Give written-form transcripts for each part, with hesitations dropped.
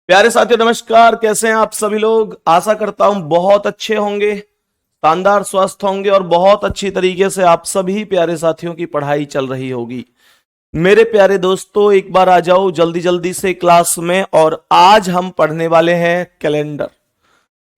प्यारे साथियों नमस्कार। कैसे हैं आप सभी लोग। आशा करता हूं बहुत अच्छे होंगे, शानदार स्वस्थ होंगे और बहुत अच्छी तरीके से आप सभी प्यारे साथियों की पढ़ाई चल रही होगी। मेरे प्यारे दोस्तों, एक बार आ जाओ जल्दी जल्दी से क्लास में। और आज हम पढ़ने वाले हैं कैलेंडर।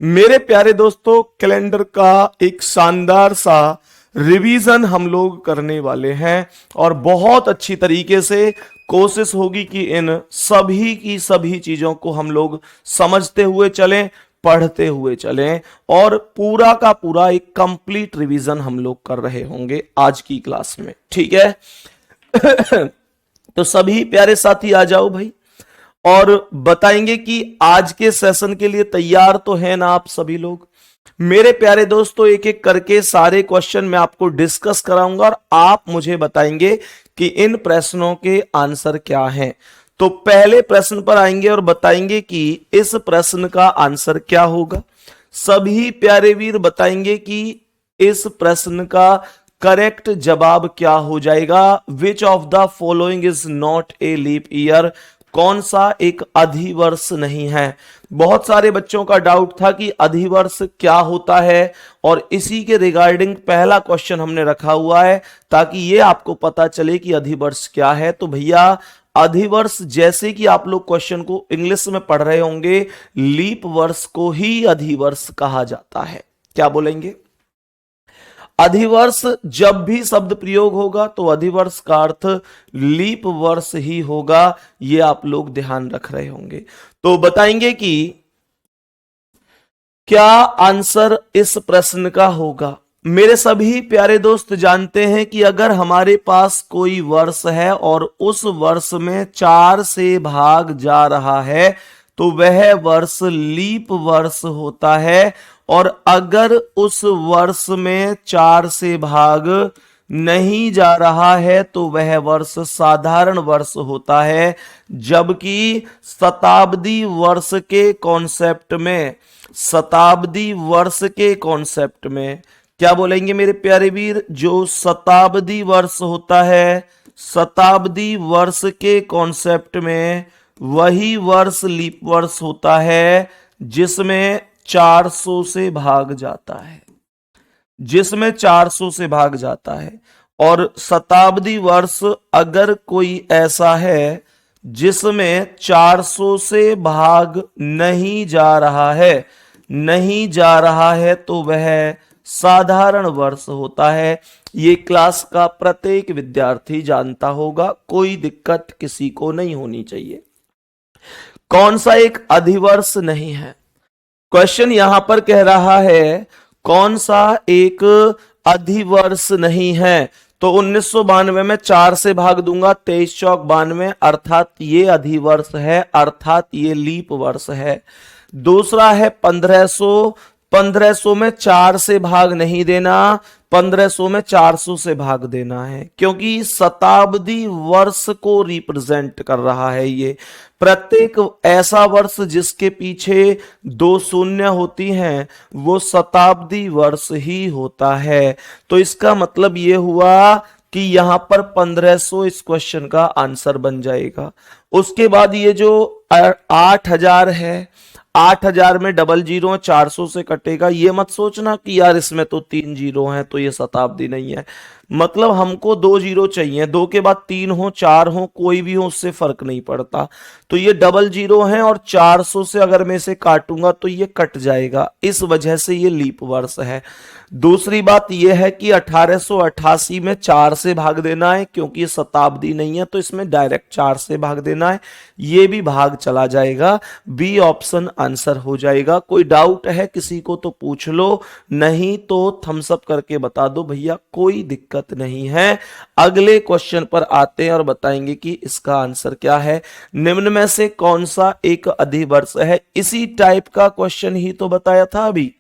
मेरे प्यारे दोस्तों, कैलेंडर का एक शानदार सा रिवीजन हम लोग करने वाले हैं और बहुत अच्छी तरीके से कोशिश होगी कि इन सभी की सभी चीजों को हम लोग समझते हुए चलें, पढ़ते हुए चलें और पूरा का पूरा एक कंप्लीट रिवीजन हम लोग कर रहे होंगे आज की क्लास में। ठीक है। तो सभी प्यारे साथी आ जाओ भाई और बताएंगे कि आज के सेशन के लिए तैयार तो हैं ना आप सभी लोग। मेरे प्यारे दोस्तों, एक एक करके सारे क्वेश्चन मैं आपको डिस्कस कराऊंगा और आप मुझे बताएंगे कि इन प्रश्नों के आंसर क्या हैं। तो पहले प्रश्न पर आएंगे और बताएंगे कि इस प्रश्न का आंसर क्या होगा। सभी प्यारे वीर बताएंगे कि इस प्रश्न का करेक्ट जवाब क्या हो जाएगा। Which of the following is not a leap year. कौन सा एक अधिवर्ष नहीं है। बहुत सारे बच्चों का डाउट था कि अधिवर्ष क्या होता है और इसी के रिगार्डिंग पहला क्वेश्चन हमने रखा हुआ है ताकि ये आपको पता चले कि अधिवर्ष क्या है। तो भैया अधिवर्ष, जैसे कि आप लोग क्वेश्चन को इंग्लिश में पढ़ रहे होंगे, लीप वर्ष को ही अधिवर्ष कहा जाता है। क्या बोलेंगे? अधिवर्ष जब भी शब्द प्रयोग होगा तो अधिवर्ष का अर्थ लीप वर्ष ही होगा। ये आप लोग ध्यान रख रहे होंगे। तो बताएंगे कि क्या आंसर इस प्रश्न का होगा। मेरे सभी प्यारे दोस्त जानते हैं कि अगर हमारे पास कोई वर्ष है और उस वर्ष में 4 से भाग जा रहा है तो वह वर्ष लीप वर्ष होता है। और अगर उस वर्ष में 4 से भाग नहीं जा रहा है तो वह वर्ष साधारण वर्ष होता है। जबकि शताब्दी वर्ष के कॉन्सेप्ट में, शताब्दी वर्ष के कॉन्सेप्ट में क्या बोलेंगे मेरे प्यारे वीर, जो शताब्दी वर्ष होता है, शताब्दी वर्ष के कॉन्सेप्ट में वही वर्ष लीप वर्ष होता है जिसमें 400 से भाग जाता है, जिसमें 400 से भाग जाता है। और शताब्दी वर्ष अगर कोई ऐसा है जिसमें 400 से भाग नहीं जा रहा है, नहीं जा रहा है तो वह साधारण वर्ष होता है। ये क्लास का प्रत्येक विद्यार्थी जानता होगा, कोई दिक्कत किसी को नहीं होनी चाहिए। कौन सा एक अधिवर्ष नहीं है? क्वेश्चन यहां पर कह रहा है कौन सा एक अधिवर्ष नहीं है। तो 1992 में 4 से भाग दूंगा, 23 चौक 92, अर्थात ये अधिवर्ष है, अर्थात ये लीप वर्ष है। दूसरा है 1500, 1500 में 4 से भाग नहीं देना, 1500 में 400 से भाग देना है, क्योंकि शताब्दी वर्ष को रिप्रेजेंट कर रहा है। ये प्रत्येक ऐसा वर्ष जिसके पीछे 2 शून्य होती हैं वो शताब्दी वर्ष ही होता है। तो इसका मतलब ये हुआ कि यहां पर 1500 इस क्वेश्चन का आंसर बन जाएगा। उसके बाद ये जो 8000 है, 8000 में डबल जीरो 400 से कटेगा। ये मत सोचना कि यार इसमें तो 3 जीरो हैं तो ये शताब्दी नहीं है। मतलब हमको 2 जीरो चाहिए, 2 के बाद 3 हो 4 हो कोई भी हो उससे फर्क नहीं पड़ता। तो ये डबल जीरो है और 400 से अगर मैं इसे काटूंगा तो ये कट जाएगा, इस वजह से ये लीप वर्ष है। दूसरी बात यह है कि 1888 में 4 से भाग देना है, क्योंकि ये शताब्दी नहीं है तो इसमें डायरेक्ट 4 से भाग देना है, ये भी भाग चला जाएगा। बी ऑप्शन आंसर हो जाएगा। कोई डाउट है किसी को तो पूछ लो, नहीं तो थम्स अप करके बता दो भैया, कोई दिक्कत नहीं है। अगले क्वेश्चन पर आते हैं और बताएंगे कि इसका आंसर क्या है। निम्न में से कौन सा एक अधिवर्ष है। इसी टाइप का क्वेश्चन ही तो बताया था अभी,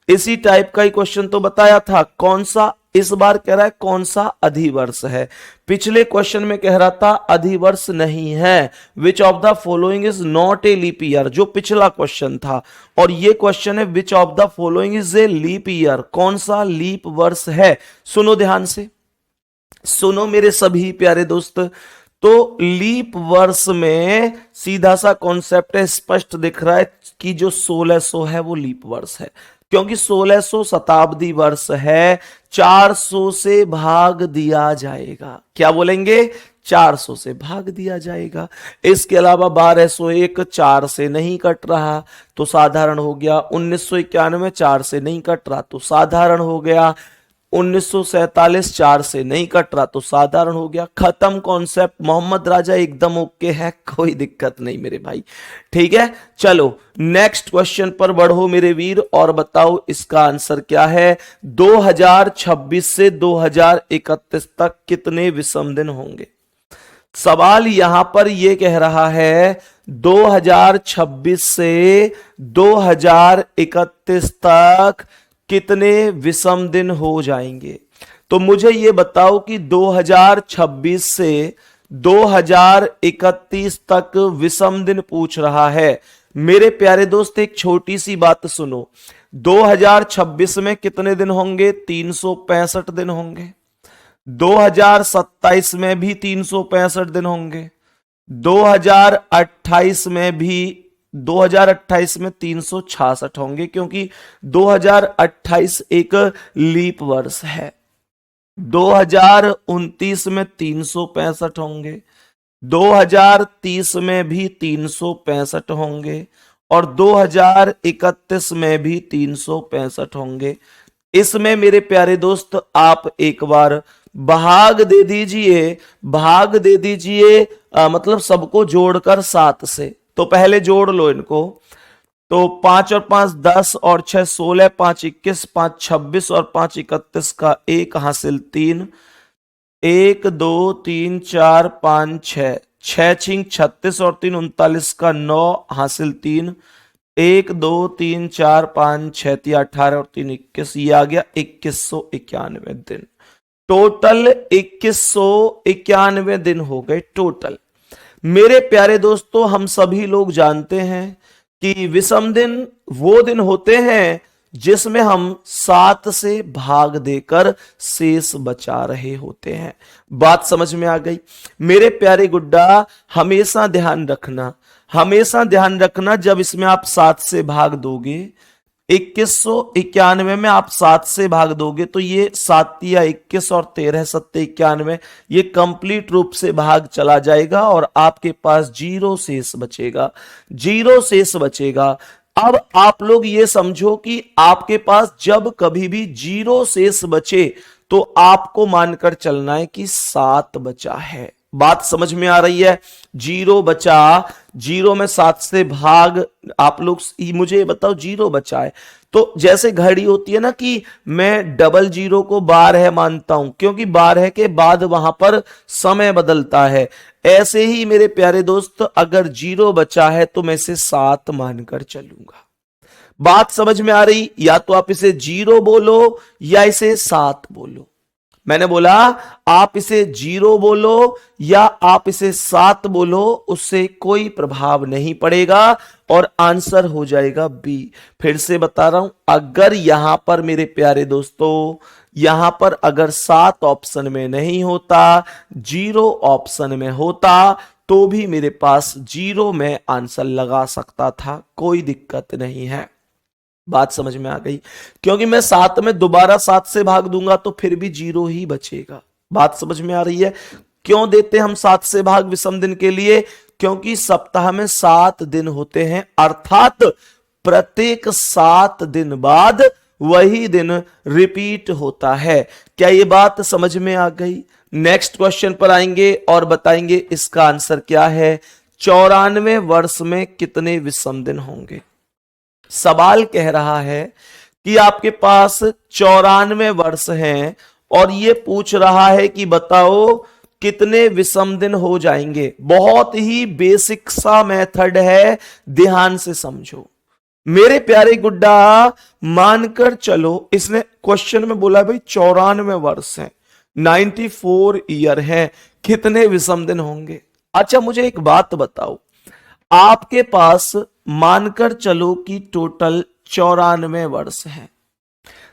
इसी टाइप का ही क्वेश्चन तो बताया था। कौन सा, इस बार कह रहा है कौन सा अधिवर्ष है। पिछले क्वेश्चन में कह रहा था अधिवर्ष नहीं है, which of the following is not a leap year, जो पिछला क्वेश्चन था। और ये क्वेश्चन है which of the following is a leap year, कौन सा लीप वर्ष है। सुनो ध्यान से, सुनो मेरे सभी प्यारे दोस्त। तो लीप वर्ष में सीधा सा कॉन्सेप्ट है, स्पष्ट दिख रहा है कि जो 1600 है वो लीप वर्ष है, क्योंकि 1600 शताब्दी वर्ष है, 400 से भाग दिया जाएगा। क्या बोलेंगे? 400 से भाग दिया जाएगा। इसके अलावा 1201 4 से नहीं कट रहा तो साधारण हो गया। 1991 4 से नहीं कट रहा तो साधारण हो गया। 1947 4 से नहीं कट रहा तो साधारण हो गया। खत्म कॉन्सेप्ट। मोहम्मद राजा एकदम ओके है, कोई दिक्कत नहीं मेरे भाई। ठीक है, चलो नेक्स्ट क्वेश्चन पर बढ़ो मेरे वीर और बताओ इसका आंसर क्या है। 2026 से 2031 तक कितने विषम दिन होंगे? सवाल यहां पर यह कह रहा है 2026 से 2031 तक कितने विषम दिन हो जाएंगे। तो मुझे यह बताओ कि 2026 से 2031 तक विषम दिन पूछ रहा है। मेरे प्यारे दोस्त एक छोटी सी बात सुनो, 2026 में कितने दिन होंगे? 365 दिन होंगे। 2027 में भी 365 दिन होंगे। 2028 में भी 2028 में 366 होंगे, क्योंकि 2028 एक लीप वर्ष है। 2029 में 365 होंगे। 2030 में भी 365 होंगे और 2031 में भी 365 होंगे। इसमें मेरे प्यारे दोस्त आप एक बार भाग दे दीजिए, भाग दे दीजिए, मतलब सबको जोड़कर 7 से। तो पहले जोड़ लो इनको। तो 5 और 5 10 और 6 16, 5 21, 5 26 और 5 31 का 1 हासिल 3। 1 2 3 4 5 6, 6 छिंग 36 और 3 39 का 9 हासिल 3। 1 2 3 4 5 6 3 18 और 3 21, ये आ गया 2191 दिन। टोटल 2191 दिन हो गए टोटल। मेरे प्यारे दोस्तों हम सभी लोग जानते हैं कि विषम दिन वो दिन होते हैं जिसमें हम 7 से भाग देकर शेष बचा रहे होते हैं। बात समझ में आ गई? मेरे प्यारे गुड्डा हमेशा ध्यान रखना, हमेशा ध्यान रखना, जब इसमें आप 7 से भाग दोगे, 2191 में आप 7 से भाग दोगे तो ये 7 या 21 और 13 7 91, ये कंप्लीट रूप से भाग चला जाएगा और आपके पास जीरो शेष बचेगा, जीरो शेष बचेगा। अब आप लोग ये समझो कि आपके पास जब कभी भी जीरो शेष बचे तो आपको मानकर चलना है कि 7 बचा है। बात समझ में आ रही है? जीरो बचा, जीरो में 7 से भाग, आप लोग मुझे बताओ जीरो बचा है तो जैसे घड़ी होती है ना कि मैं डबल जीरो को 12 मानता हूं क्योंकि 12 के बाद वहां पर समय बदलता है, ऐसे ही मेरे प्यारे दोस्त अगर जीरो बचा है तो मैं इसे 7 मानकर चलूंगा। बात समझ में आ रही? या तो आप इसे जीरो बोलो या इसे 7 बोलो। मैंने बोला आप इसे जीरो बोलो या आप इसे 7 बोलो, उससे कोई प्रभाव नहीं पड़ेगा और आंसर हो जाएगा बी। फिर से बता रहा हूं, अगर यहां पर मेरे प्यारे दोस्तों यहां पर अगर 7 ऑप्शन में नहीं होता, जीरो ऑप्शन में होता तो भी मेरे पास जीरो में आंसर लगा सकता था, कोई दिक्कत नहीं है। बात समझ में आ गई? क्योंकि मैं 7 में दोबारा 7 से भाग दूंगा तो फिर भी जीरो ही बचेगा। बात समझ में आ रही है? क्यों देते हम 7 से भाग विषम दिन के लिए? क्योंकि सप्ताह में 7 दिन होते हैं, अर्थात प्रत्येक 7 दिन बाद वही दिन रिपीट होता है। क्या ये बात समझ में आ गई? नेक्स्ट क्वेश्चन पर आएंगे और बताएंगे इसका आंसर क्या है। 94 वर्ष में कितने विषम दिन होंगे? सवाल कह रहा है कि आपके पास 94 वर्ष हैं और ये पूछ रहा है कि बताओ कितने विषम दिन हो जाएंगे। बहुत ही बेसिक सा मेथड है, ध्यान से समझो मेरे प्यारे गुड्डा। मानकर चलो इसने क्वेश्चन में बोला भाई 94 वर्ष है, 94 ईयर है, कितने विषम दिन होंगे। अच्छा मुझे एक बात बताओ, आपके पास मानकर चलो कि टोटल 94 वर्ष है।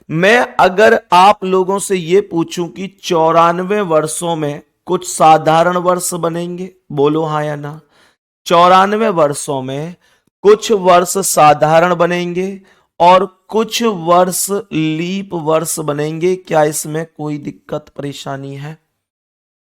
मैं अगर आप लोगों से यह पूछूं कि 94 वर्षों में कुछ साधारण वर्ष बनेंगे, बोलो हाँ या ना। 94 वर्षों में कुछ वर्ष साधारण बनेंगे और कुछ वर्ष लीप वर्ष बनेंगे। क्या इसमें कोई दिक्कत परेशानी है?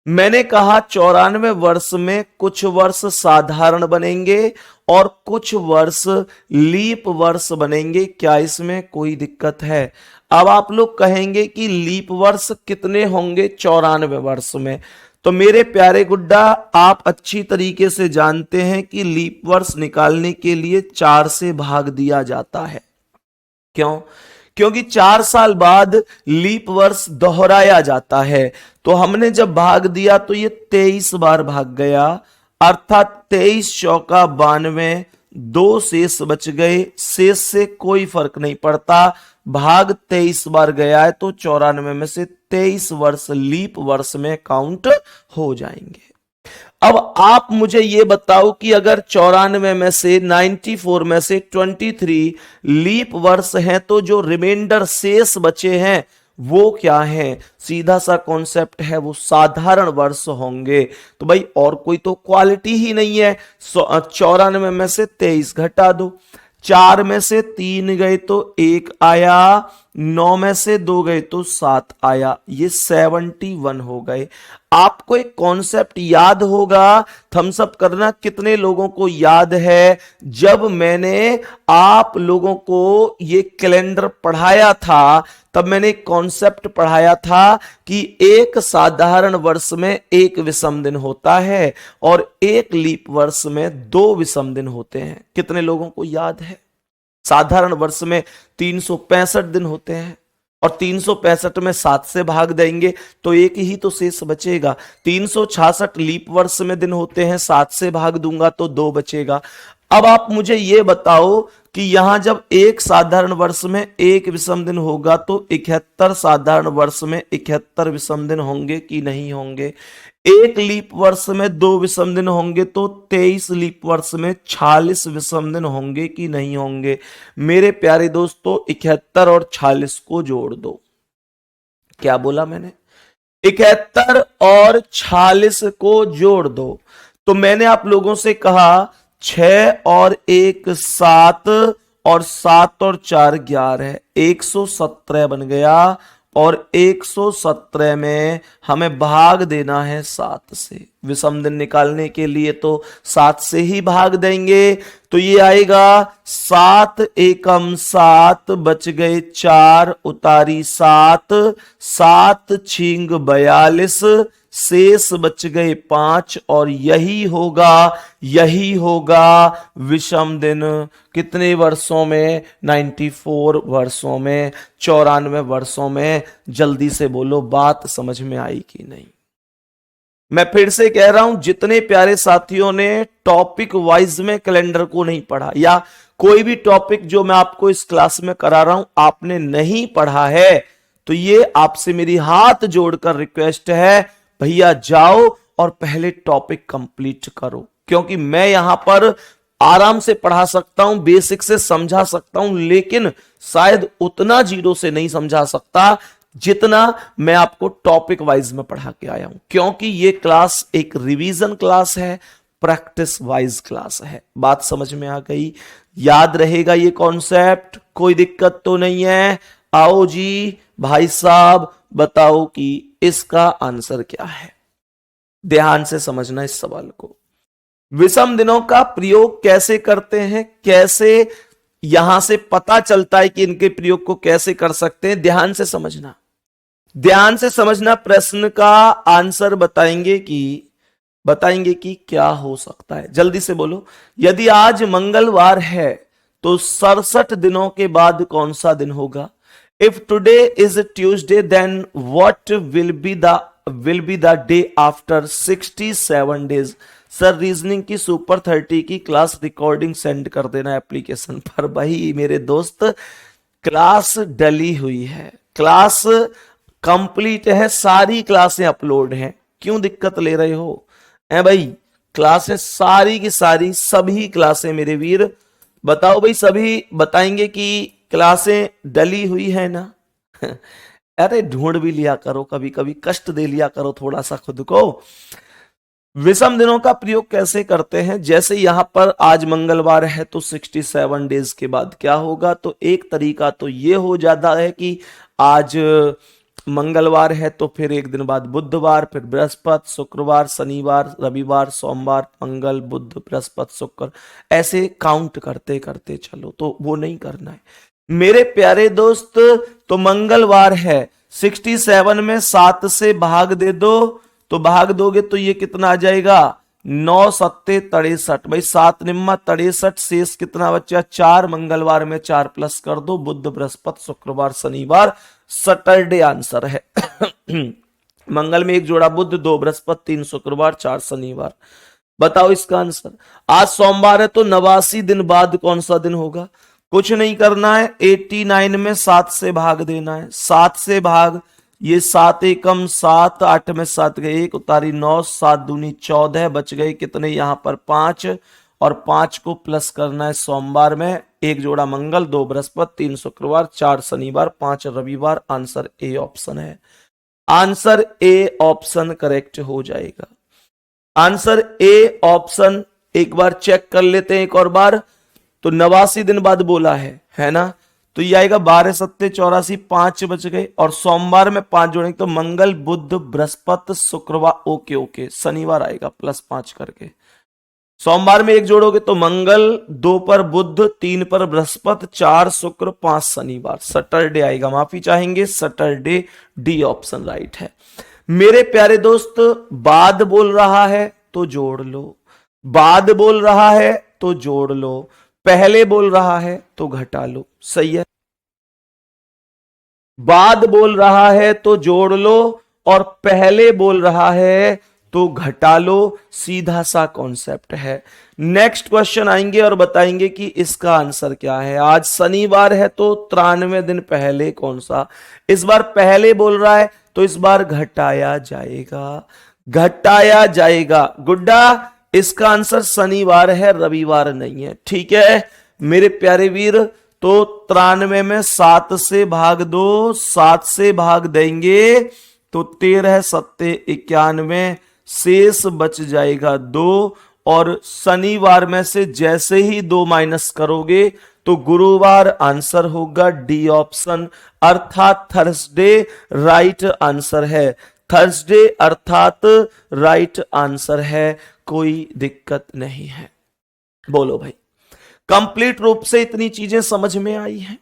मैंने कहा 94 वर्ष में कुछ वर्ष साधारण बनेंगे और कुछ वर्ष लीप वर्ष बनेंगे। क्या इसमें कोई दिक्कत है? अब आप लोग कहेंगे कि लीप वर्ष कितने होंगे 94 वर्ष में? तो मेरे प्यारे गुड्डा, आप अच्छी तरीके से जानते हैं कि लीप वर्ष निकालने के लिए 4 से भाग दिया जाता है। क्यों? क्योंकि 4 साल बाद लीप वर्ष दोहराया जाता है। तो हमने जब भाग दिया तो ये 23 बार भाग गया, अर्थात 23 चौका 92, 2 शेष बच गए। शेष से कोई फर्क नहीं पड़ता, भाग 23 बार गया है तो 94 में से 23 वर्ष लीप वर्ष में काउंट हो जाएंगे। अब आप मुझे ये बताओ कि अगर 94 में से 94 में से 23 लीप वर्ष हैं तो जो रिमाइंडर शेष बचे हैं वो क्या है? सीधा सा कॉन्सेप्ट है, वो साधारण वर्ष होंगे। तो भाई और कोई तो क्वालिटी ही नहीं है। 94 में से 23 घटा दो, 4 में से 3 गए तो 1 आया, 9 में से 2 गए तो 7 आया, ये 71 हो गए। आपको एक कॉन्सेप्ट याद होगा, थम्स अप करना कितने लोगों को याद है। जब मैंने आप लोगों को ये कैलेंडर पढ़ाया था तब मैंने एक कॉन्सेप्ट पढ़ाया था कि एक साधारण वर्ष में 1 विषम दिन होता है और 1 लीप वर्ष में 2 विषम दिन होते हैं। कितने लोगों को याद है? साधारण वर्ष में 365 दिन होते हैं और 365 में 7 से भाग देंगे तो एक ही तो शेष बचेगा। 366 लीप वर्ष में दिन होते हैं, 7 से भाग दूंगा तो 2 बचेगा। अब आप मुझे यह बताओ कि यहां जब एक साधारण वर्ष में 1 विषम दिन होगा तो 71 साधारण वर्ष में 71 विषम दिन होंगे कि नहीं होंगे? 1 लीप वर्ष में 2 विषम दिन होंगे तो 23 लीप वर्ष में 46 विषम दिन होंगे कि नहीं होंगे? मेरे प्यारे दोस्तों, 71 और 46 को जोड़ दो। क्या बोला मैंने? 71 और 46 को जोड़ दो। तो मैंने आप लोगों से कहा 6 और 1 7 और 7 और 4 11, 117 बन गया और 117 में हमें भाग देना है 7 से। विषम दिन निकालने के लिए तो 7 से ही भाग देंगे। तो ये आएगा 7 एकम 7, बच गए 4, उतारी 7, 7 छिंग 42, शेष बच गए 5 और यही होगा विषम दिन। कितने वर्षों में? 94 वर्षों में, 94 वर्षों में। जल्दी से बोलो, बात समझ में आई कि नहीं? मैं फिर से कह रहा हूं, जितने प्यारे साथियों ने टॉपिक वाइज में कैलेंडर को नहीं पढ़ा या कोई भी टॉपिक जो मैं आपको इस क्लास में करा रहा हूं आपने नहीं पढ़ा है, तो ये आपसे मेरी हाथ जोड़कर रिक्वेस्ट है, भैया जाओ और पहले टॉपिक कंप्लीट करो। क्योंकि मैं यहां पर आराम से पढ़ा सकता हूं, बेसिक से समझा सकता हूं, लेकिन शायद उतना जीरो से नहीं समझा सकता जितना मैं आपको टॉपिक वाइज में पढ़ा के आया हूं। क्योंकि ये क्लास एक रिवीजन क्लास है, प्रैक्टिस वाइज क्लास है। बात समझ में आ गई? याद रहेगा ये कॉन्सेप्ट? कोई दिक्कत तो नहीं है? आओ जी भाई साहब, बताओ कि इसका आंसर क्या है। ध्यान से समझना इस सवाल को। विषम दिनों का प्रयोग कैसे करते हैं, कैसे यहां से पता चलता है कि इनके प्रयोग को कैसे कर सकते हैं, ध्यान से समझना। ध्यान से समझना, प्रश्न का आंसर बताएंगे कि क्या हो सकता है। जल्दी से बोलो। यदि आज मंगलवार है तो 67 दिनों के बाद कौन सा दिन होगा? If today is a Tuesday, then what will be the day after 67 days? Sir reasoning की सुपर 30 की क्लास रिकॉर्डिंग सेंड कर देना एप्लीकेशन पर। भाई मेरे दोस्त, क्लास डली हुई है, क्लास कंप्लीट है, सारी क्लासें अपलोड हैं, क्यों दिक्कत ले रहे हो? भाई क्लासें सारी की सारी, सभी क्लासें मेरे वीर, बताओ भाई, सभी बताएंगे कि क्लासें डली हुई है ना? अरे ढूंढ भी लिया करो, कभी कभी कष्ट दे लिया करो थोड़ा सा खुद को। विषम दिनों का प्रयोग कैसे करते हैं, जैसे यहां पर आज मंगलवार है तो 67 डेज के बाद क्या होगा, तो एक तरीका तो ये हो जाता है कि आज मंगलवार है तो फिर एक दिन बाद बुधवार, फिर बृहस्पति, शुक्रवार, शनिवार, रविवार, सोमवार, मंगल, बुध, बृहस्पति, शुक्र, ऐसे काउंट करते करते चलो, तो वो नहीं करना है मेरे प्यारे दोस्त। तो मंगलवार है, 67 में 7 से भाग दे दो, तो भाग दोगे तो ये कितना आ जाएगा, 9 सत्ते 63, भाई 7 निम्मा 63, शेष कितना बच्चा 4, मंगलवार में 4 प्लस कर दो, बुध, बृहस्पति, शुक्रवार, शनिवार, सैटरडे आंसर है। मंगल में एक जोड़ा बुध, 2 बृहस्पति, 3 शुक्रवार, 4 शनिवार। बताओ इसका आंसर। आज सोमवार है तो 89 दिन बाद कौन सा दिन होगा, कुछ नहीं करना है, 89 में 7 से भाग देना है, 7 से भाग, ये 7 एकम 7, 8 में 7 गए 1, उतारी 9, 7 दूनी 14, बच गए कितने यहां पर 5, और 5 को प्लस करना है सोमवार में, एक जोड़ा मंगल, 2 बृहस्पति, 3 शुक्रवार, 4 शनिवार, 5 रविवार। आंसर ए ऑप्शन है, आंसर ए ऑप्शन करेक्ट हो जाएगा। आंसर ए ऑप्शन एक बार चेक कर लेते हैं एक और बार। तो 89 दिन बाद बोला है ना, तो ये आएगा 12 सत्ते 84, 5 बच गए, और सोमवार में 5 जोड़ेंगे तो मंगल, बुध, बृहस्पति, शुक्रवार, ओके ओके, शनिवार आएगा +5 करके। सोमवार में 1 जोड़ोगे तो मंगल, 2 पर बुध, 3 पर बृहस्पति, 4 शुक्र, 5 शनिवार, सैटरडे आएगा, माफी चाहेंगे, सैटरडे, डी ऑप्शन राइट है। मेरे प्यारे दोस्त, बाद बोल रहा है तो जोड़ लो, बाद बोल रहा है तो जोड़ लो, पहले बोल रहा है तो घटा लो, सही है। बाद बोल रहा है तो जोड़ लो और पहले बोल रहा है तो घटा लो, सीधा सा कॉन्सेप्ट है। नेक्स्ट क्वेश्चन आएंगे और बताएंगे कि इसका आंसर क्या है। आज शनिवार है तो 93 दिन पहले कौन सा, इस बार पहले बोल रहा है तो इस बार घटाया जाएगा, घटाया जाएगा। गुड्डा, इसका आंसर शनिवार है, रविवार नहीं है, ठीक है मेरे प्यारे वीर। तो 93 में 7 से भाग दो, 7 से भाग देंगे तो 13 सत्ते 91, शेष बच जाएगा 2, और शनिवार में से जैसे ही 2 माइनस करोगे तो गुरुवार आंसर होगा, डी ऑप्शन, अर्थात थर्सडे राइट आंसर है, थर्सडे अर्थात राइट आंसर है, कोई दिक्कत नहीं है। बोलो भाई, कंप्लीट रूप से इतनी चीजें समझ में आई हैं,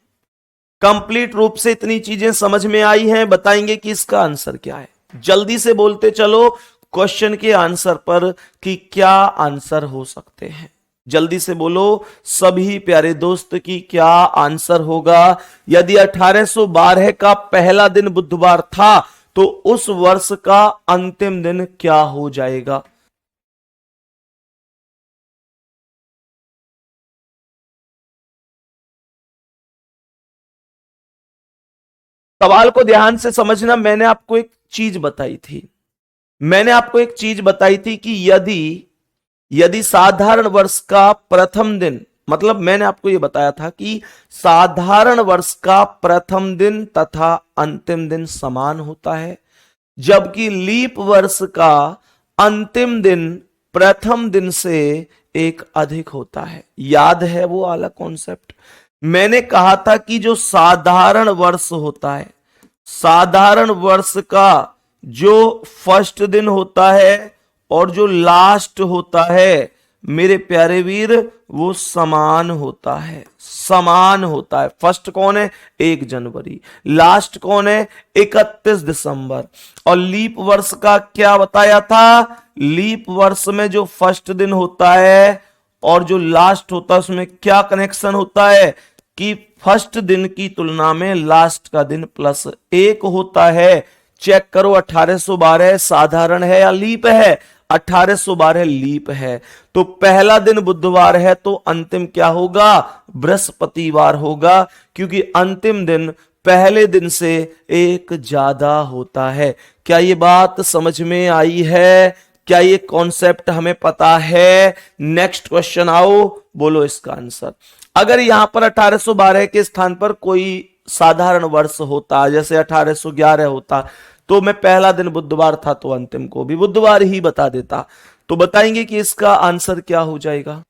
कंप्लीट रूप से इतनी चीजें समझ में आई हैं। बताएंगे कि इसका आंसर क्या है, जल्दी से बोलते चलो क्वेश्चन के आंसर पर कि क्या आंसर हो सकते हैं, जल्दी से बोलो सभी प्यारे दोस्त की क्या आंसर होगा। यदि 1812 का पहला दिन बुधवार था तो उस वर्ष का अंतिम दिन क्या हो जाएगा। सवाल को ध्यान से समझना। मैंने आपको एक चीज बताई थी, मैंने आपको एक चीज बताई थी कि यदि साधारण वर्ष का प्रथम दिन, मतलब मैंने आपको यह बताया था कि साधारण वर्ष का प्रथम दिन तथा अंतिम दिन समान होता है, जबकि लीप वर्ष का अंतिम दिन प्रथम दिन से एक अधिक होता है। याद है वो वाला कॉन्सेप्ट? मैंने कहा था कि जो साधारण वर्ष होता है, साधारण वर्ष का जो फर्स्ट दिन होता है और जो लास्ट होता है मेरे प्यारे वीर, वो समान होता है, समान होता है। फर्स्ट कौन है? 1 जनवरी। लास्ट कौन है? 31 दिसंबर। और लीप वर्ष का क्या बताया था? लीप वर्ष में जो फर्स्ट दिन होता है और जो लास्ट होता है उसमें क्या कनेक्शन होता है कि फर्स्ट दिन की तुलना में लास्ट का दिन +1 होता है। चेक करो 1812 साधारण है या लीप है? 1812 लीप है। तो पहला दिन बुधवार है तो अंतिम क्या होगा? बृहस्पतिवार होगा, क्योंकि अंतिम दिन पहले दिन से एक ज्यादा होता है। क्या ये बात समझ में आई है? क्या ये कॉन्सेप्ट हमें पता है? नेक्स्ट क्वेश्चन आओ, बोलो इसका आंसर। अगर यहां पर 1812 के स्थान पर कोई साधारण वर्ष होता, जैसे 1811 होता, तो मैं पहला दिन बुधवार था तो अंतिम को भी बुधवार ही बता देता। तो बताएंगे कि इसका आंसर क्या हो जाएगा।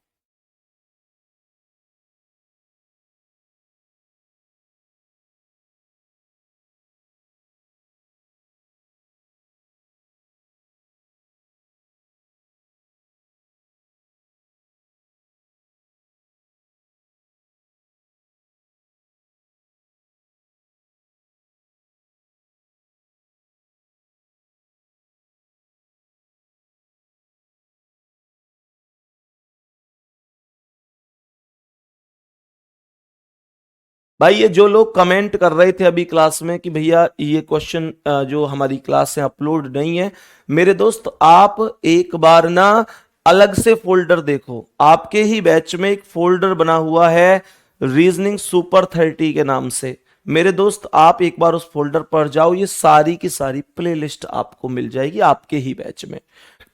भाई ये जो लोग कमेंट कर रहे थे अभी क्लास में कि भैया ये क्वेश्चन जो हमारी क्लास है अपलोड नहीं है, मेरे दोस्त आप एक बार ना अलग से फोल्डर देखो, आपके ही बैच में एक फोल्डर बना हुआ है रीजनिंग सुपर 30 के नाम से। मेरे दोस्त आप एक बार उस फोल्डर पर जाओ, ये सारी की सारी प्लेलिस्ट आपको मिल जाएगी आपके ही बैच में,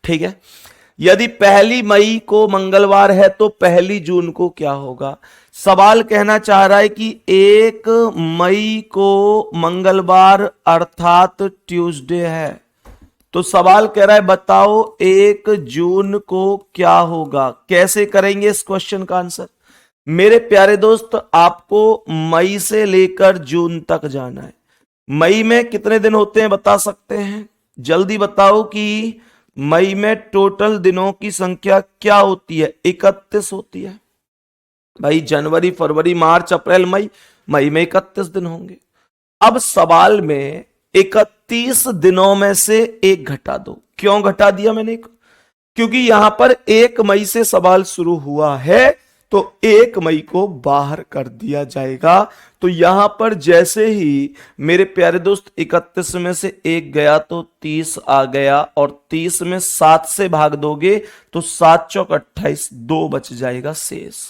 ठीक है। यदि 1 मई को मंगलवार है तो 1 जून को क्या होगा। सवाल कहना चाह रहा है कि 1 मई को मंगलवार अर्थात ट्यूसडे है, तो सवाल कह रहा है बताओ 1 जून को क्या होगा। कैसे करेंगे इस क्वेश्चन का आंसर। मेरे प्यारे दोस्त आपको मई से लेकर जून तक जाना है। मई में कितने दिन होते हैं बता सकते हैं, जल्दी बताओ कि मई में टोटल दिनों की संख्या क्या होती है। 31 होती है भाई। जनवरी फरवरी मार्च अप्रैल मई, मई में 31 दिन होंगे। अब सवाल में 31 दिनों में से एक घटा दो। क्यों घटा दिया मैंने, क्योंकि यहां पर 1 मई से सवाल शुरू हुआ है तो 1 मई को बाहर कर दिया जाएगा। तो यहां पर जैसे ही मेरे प्यारे दोस्त 31 में से एक गया तो 30 आ गया, और 30 में 7 से भाग दोगे तो 7 चौक 28, 2 बच जाएगा शेष।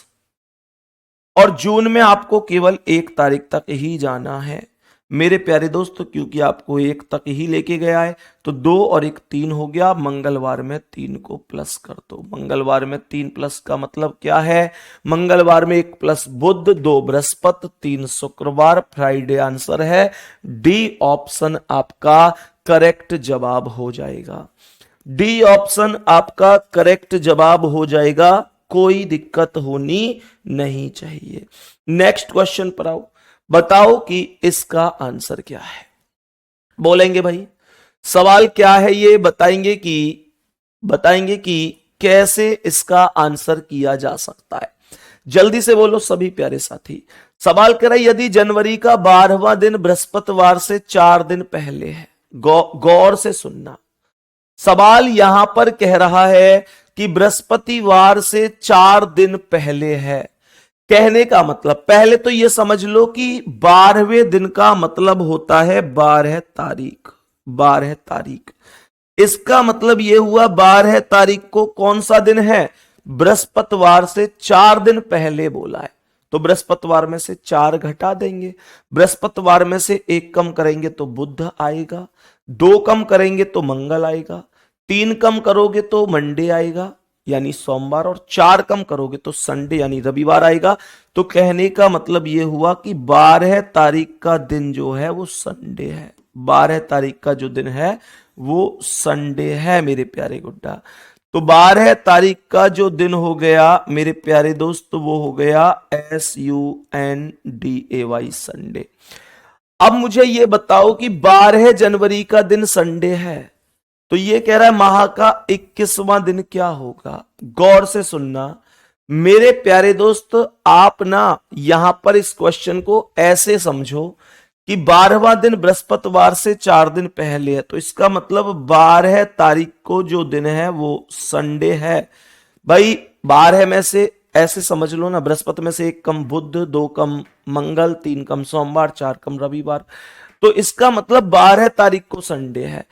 और जून में आपको केवल 1 तारीख तक ही जाना है मेरे प्यारे दोस्तों, क्योंकि आपको 1 तक ही लेके गया है। तो 2 और 1 3 हो गया। मंगलवार में 3 को प्लस कर दो। मंगलवार में 3 प्लस का मतलब क्या है, मंगलवार में 1 प्लस बुध, 2 बृहस्पति, 3 शुक्रवार, फ्राइडे आंसर है। डी ऑप्शन आपका करेक्ट जवाब हो जाएगा। डी ऑप्शन आपका करेक्ट जवाब हो जाएगा, कोई दिक्कत होनी नहीं चाहिए। नेक्स्ट क्वेश्चन पर आओ, बताओ कि इसका आंसर क्या है। बोलेंगे भाई सवाल क्या है ये बताएंगे कि कैसे इसका आंसर किया जा सकता है। जल्दी से बोलो सभी प्यारे साथी। सवाल कर रहा है यदि जनवरी का 12वां दिन बृहस्पतिवार से 4 दिन पहले है। गौर से सुनना, सवाल यहां पर कह रहा है कि बृहस्पतिवार से 4 दिन पहले है। कहने का मतलब पहले तो यह समझ लो कि 12वें दिन का मतलब होता है 12 तारीख। 12 तारीख, इसका मतलब यह हुआ 12 तारीख को कौन सा दिन है, बृहस्पतिवार से 4 दिन पहले बोला है। तो बृहस्पतिवार में से 4 घटा देंगे, बृहस्पतिवार में से 1 कम करेंगे तो बुध आएगा, 2 कम करेंगे तो मंगल आएगा, 3 कम करोगे तो मंडे आएगा यानी सोमवार, और 4 कम करोगे तो संडे यानी रविवार आएगा। तो कहने का मतलब यह हुआ कि 12 तारीख का दिन जो है वो संडे है। 12 तारीख का जो दिन है वो संडे है मेरे प्यारे गुड्डा। तो 12 तारीख का जो दिन हो गया मेरे प्यारे दोस्त वो हो गया SUNDAY संडे। अब मुझे ये बताओ कि 12 जनवरी का दिन संडे है, तो ये कह रहा है माह का 21वां दिन क्या होगा। गौर से सुनना मेरे प्यारे दोस्त, आप ना यहां पर इस क्वेश्चन को ऐसे समझो कि 12वां दिन बृहस्पतिवार से 4 दिन पहले है, तो इसका मतलब 12 तारीख को जो दिन है वो संडे है। भाई 12 में से ऐसे समझ लो ना, बृहस्पति में से 1 कम बुध, 2 कम मंगल, 3 कम सोमवार, 4 कम रविवार। तो इसका मतलब 12 तारीख को संडे है।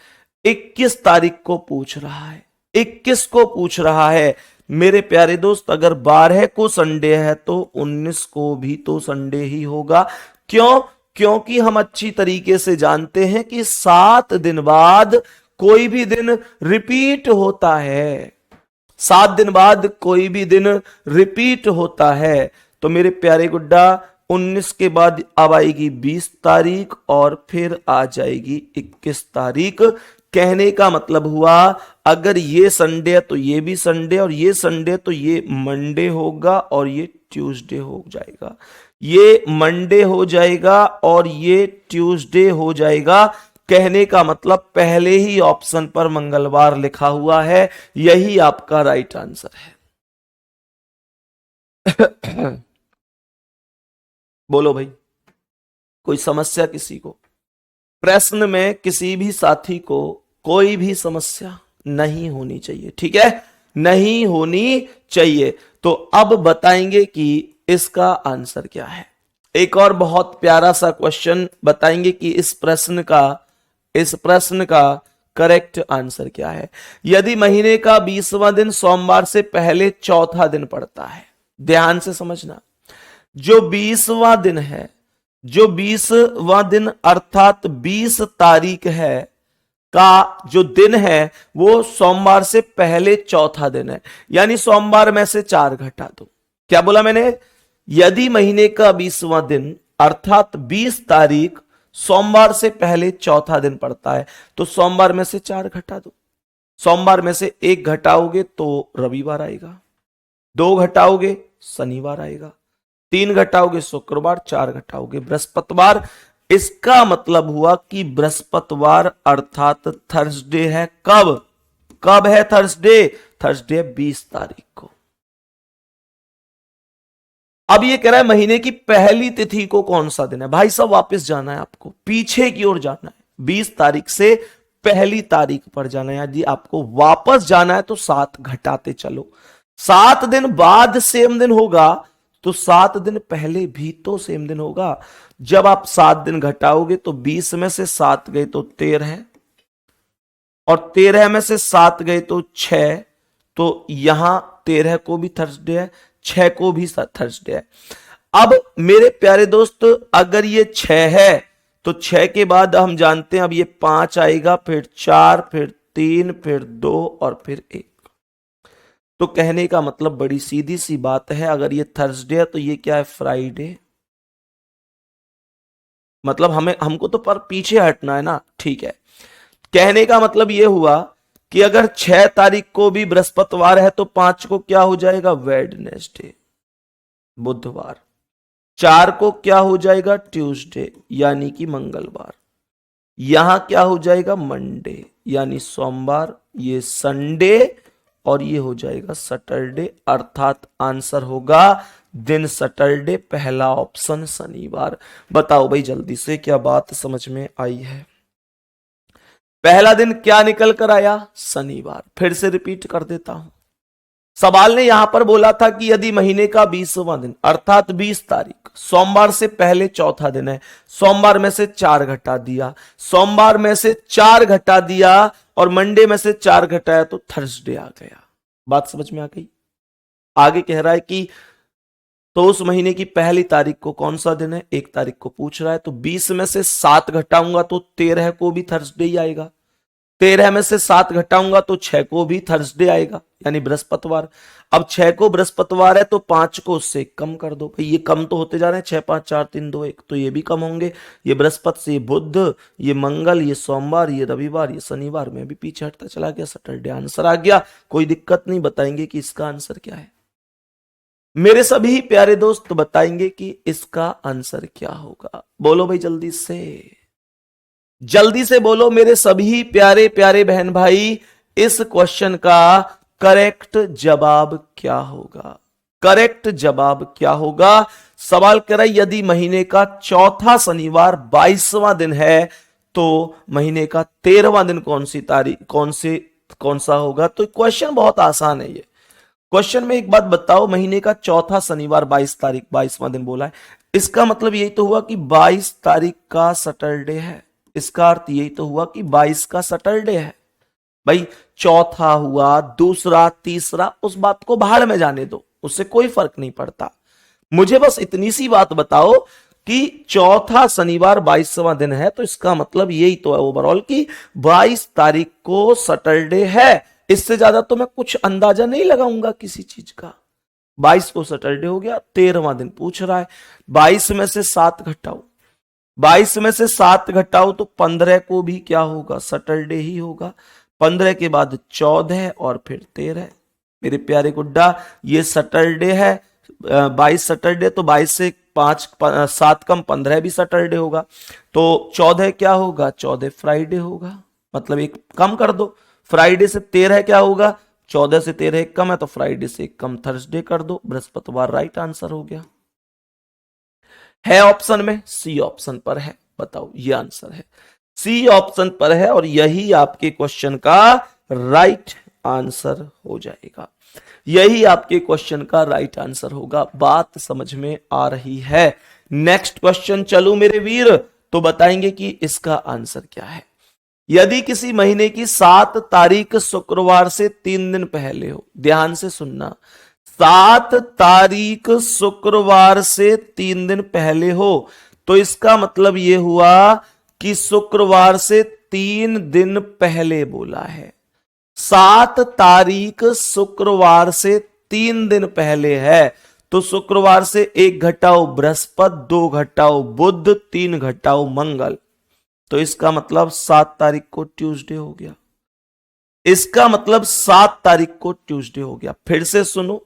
21 तारीख को पूछ रहा है, 21 को पूछ रहा है मेरे प्यारे दोस्त। अगर 12 को संडे है तो 19 को भी तो संडे ही होगा। क्यों? क्योंकि हम अच्छी तरीके से जानते हैं कि 7 दिन बाद कोई भी दिन रिपीट होता है। 7 दिन बाद कोई भी दिन रिपीट होता है। तो मेरे प्यारे गुड्डा 19 के बाद अब आएगी 20 तारीख और फिर आ जाएगी 21 तारीख। कहने का मतलब हुआ अगर ये संडे है तो ये भी संडे, और ये संडे तो ये मंडे होगा और ये ट्यूसडे हो जाएगा, ये मंडे हो जाएगा और ये ट्यूसडे हो जाएगा। कहने का मतलब पहले ही ऑप्शन पर मंगलवार लिखा हुआ है, यही आपका राइट आंसर है। बोलो भाई, कोई समस्या किसी को? प्रश्न में किसी भी साथी को कोई भी समस्या नहीं होनी चाहिए, ठीक है, नहीं होनी चाहिए। तो अब बताएंगे कि इसका आंसर क्या है। एक और बहुत प्यारा सा क्वेश्चन बताएंगे कि इस प्रश्न का करेक्ट आंसर क्या है। यदि महीने का 20वां दिन सोमवार से पहले चौथा दिन पड़ता है, ध्यान से समझना, जो 20वां दिन है, जो 20वां दिन अर्थात 20 तारीख है का जो दिन है वो सोमवार से पहले चौथा दिन है, यानी सोमवार में से 4 घटा दो। क्या बोला मैंने? यदि महीने का 20वां दिन अर्थात 20 तारीख सोमवार से पहले चौथा दिन पड़ता है तो सोमवार में से 4 घटा दो। सोमवार में से 1 घटाओगे तो रविवार आएगा, 2 घटाओगे शनिवार आएगा, 3 घटाओगे शुक्रवार, 4 घटाओगे बृहस्पतिवार। इसका मतलब हुआ कि बृहस्पतिवार अर्थात थर्सडे है। कब है थर्सडे? थर्सडे 20 तारीख को। अब ये कह रहा है महीने की पहली तिथि को कौन सा दिन है। भाई साहब वापस जाना है, आपको पीछे की ओर जाना है, 20 तारीख से पहली तारीख पर जाना है। यदि आपको वापस जाना है तो 7 घटाते चलो, 7 दिन बाद सेम दिन होगा तो 7 दिन पहले भी तो सेम दिन होगा। जब आप 7 दिन घटाओगे तो 20 में से 7 गए तो 13, और 13 में से 7 गए तो 6, तो यहां 13 को भी थर्सडे है, 6 को भी थर्सडे है। अब मेरे प्यारे दोस्त अगर ये 6 है तो 6 के बाद हम जानते हैं अब ये 5 आएगा, फिर 4, फिर 3, फिर 2 और फिर 1। तो कहने का मतलब बड़ी सीधी सी बात है, अगर ये थर्सडे है तो ये क्या है? फ्राइडे। मतलब हमको तो पर पीछे हटना है ना, ठीक है। कहने का मतलब ये हुआ कि अगर 6 तारीख को भी बृहस्पतिवार है तो 5 को क्या हो जाएगा? वेडनेसडे, बुधवार। 4 को क्या हो जाएगा? ट्यूसडे यानी कि मंगलवार। यहां क्या हो जाएगा? मंडे यानी सोमवार। ये संडे और ये हो जाएगा सैटरडे, अर्थात आंसर होगा दिन सैटरडे, पहला ऑप्शन शनिवार। बताओ भाई जल्दी से, क्या बात समझ में आई है? पहला दिन क्या निकल कर आया? शनिवार। फिर से रिपीट कर देता हूं, सवाल ने यहां पर बोला था कि यदि महीने का 20वां दिन अर्थात 20 तारीख सोमवार से पहले चौथा दिन है, सोमवार में से 4 घटा दिया, सोमवार में से 4 घटा दिया और मंडे में से 4 घटाया तो थर्सडे आ गया। बात समझ में आ गई? आगे कह रहा है कि तो उस महीने की पहली तारीख को कौन सा दिन है? 1 तारीख को पूछ रहा है, तो 20 में से 7 घटाऊंगा तो 13 को भी थर्सडे ही आएगा, 13 में से 7 घटाऊंगा तो 6 को भी थर्सडे आएगा यानी बृहस्पतिवार। अब 6 को बृहस्पतिवार है तो 5 को उससे कम कर दो, भाई ये कम तो होते जा रहे हैं, 6 5 4 3 2 1, तो ये भी कम होंगे। ये बृहस्पति से ये बुध, ये मंगल, ये सोमवार, ये रविवार, ये शनिवार में भी पीछे हटता चला गया, सैटरडे आंसर आ गया। कोई दिक्कत नहीं, बताएंगे कि इसका आंसर क्या है। मेरे सभी प्यारे दोस्त बताएंगे कि इसका आंसर क्या होगा। बोलो भाई जल्दी से, जल्दी से बोलो मेरे सभी प्यारे प्यारे बहन भाई, इस क्वेश्चन का करेक्ट जवाब क्या होगा? करेक्ट जवाब क्या होगा? सवाल कर रहा है यदि महीने का चौथा शनिवार 22वां दिन है तो महीने का 13वां दिन कौन सा होगा? तो क्वेश्चन बहुत आसान है। ये क्वेश्चन में एक बात बताओ, महीने का चौथा शनिवार 22 तारीख 22वां दिन बोला है, इसका मतलब यही तो हुआ कि 22 तारीख का सैटरडे है। इसका अर्थ यही तो हुआ कि 22 का सैटरडे है। भाई चौथा हुआ, दूसरा, तीसरा, उस बात को बाहर में जाने दो, उससे कोई फर्क नहीं पड़ता। मुझे बस इतनी सी बात बताओ कि चौथा शनिवार 22वां दिन है तो इसका मतलब यही तो है ओवरऑल कि 22 तारीख को सैटरडे है। इससे ज्यादा तो मैं कुछ अंदाजा नहीं लगाऊंगा किसी चीज का। 22 को सैटरडे हो गया, 13वां दिन पूछ रहा है। 22 में से 7 घटाओ, 22 में से 7 घटाओ तो 15 को भी क्या होगा, सैटरडे ही होगा। 15 के बाद 14 और फिर 13। मेरे प्यारे गुड्डा ये सैटरडे है, 22 सैटरडे, तो 22 से 7 कम 15 भी सैटरडे होगा। तो 14 क्या होगा, 14 फ्राइडे होगा, मतलब एक कम कर दो। फ्राइडे से 13 क्या होगा, 14 से 13 एक कम है, तो फ्राइडे से एक कम थर्सडे कर दो, बृहस्पतिवार राइट आंसर हो गया। है ऑप्शन में, सी ऑप्शन पर है, बताओ ये आंसर है, सी ऑप्शन पर है, और यही आपके क्वेश्चन का राइट आंसर हो जाएगा। यही आपके क्वेश्चन का राइट आंसर होगा। बात समझ में आ रही है। नेक्स्ट क्वेश्चन चलो मेरे वीर, तो बताएंगे कि इसका आंसर क्या है। यदि किसी महीने की 7 तारीख शुक्रवार से 3 दिन पहले हो, ध्यान से सुनना, 7 तारीख शुक्रवार से 3 दिन पहले हो, तो इसका मतलब यह हुआ कि शुक्रवार से 3 दिन पहले बोला है। 7 तारीख शुक्रवार से 3 दिन पहले है, तो शुक्रवार से 1 घटाओ बृहस्पति, 2 घटाओ बुध, 3 घटाओ मंगल, तो इसका मतलब 7 तारीख को ट्यूसडे हो गया। इसका मतलब 7 तारीख को ट्यूसडे हो गया। फिर से सुनो,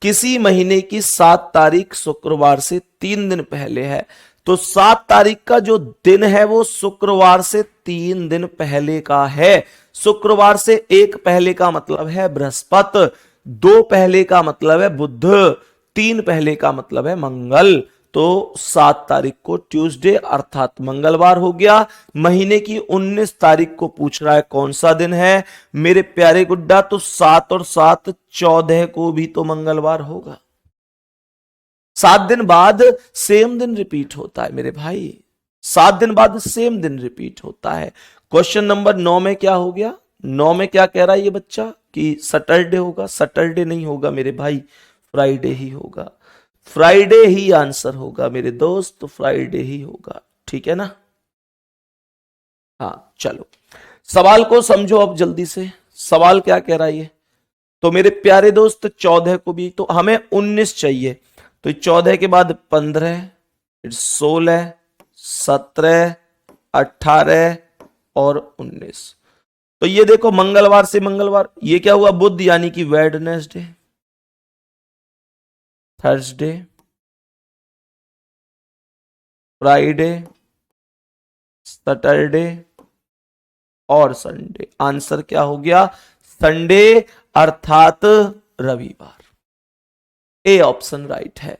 किसी महीने की 7 तारीख शुक्रवार से 3 दिन पहले है, तो 7 तारीख का जो दिन है वो शुक्रवार से 3 दिन पहले का है। शुक्रवार से 1 पहले का मतलब है बृहस्पति, 2 पहले का मतलब है बुध, 3 पहले का मतलब है मंगल, तो 7 तारीख को ट्यूसडे अर्थात मंगलवार हो गया। महीने की 19 तारीख को पूछ रहा है कौन सा दिन है मेरे प्यारे गुड्डा, तो 7 और 7 14 को भी तो मंगलवार होगा। 7 दिन बाद सेम दिन रिपीट होता है मेरे भाई, 7 दिन बाद सेम दिन रिपीट होता है। क्वेश्चन नंबर 9 में क्या हो गया, 9 में क्या कह रहा है ये बच्चा कि सैटरडे होगा। सैटरडे नहीं होगा मेरे भाई, फ्राइडे ही होगा, फ्राइडे ही आंसर होगा मेरे दोस्त, तो फ्राइडे ही होगा, ठीक है ना। हाँ चलो सवाल को समझो अब जल्दी से, सवाल क्या कह रहा है ये। तो मेरे प्यारे दोस्त 14 को भी, तो हमें 19 चाहिए, तो 14 के बाद 15, 16, 17, 18 और 19। तो ये देखो मंगलवार से मंगलवार, ये क्या हुआ बुध यानी कि वेडनेसडे, थर्सडे, फ्राइडे, सैटरडे और संडे। आंसर क्या हो गया, संडे अर्थात रविवार। ए ऑप्शन राइट है,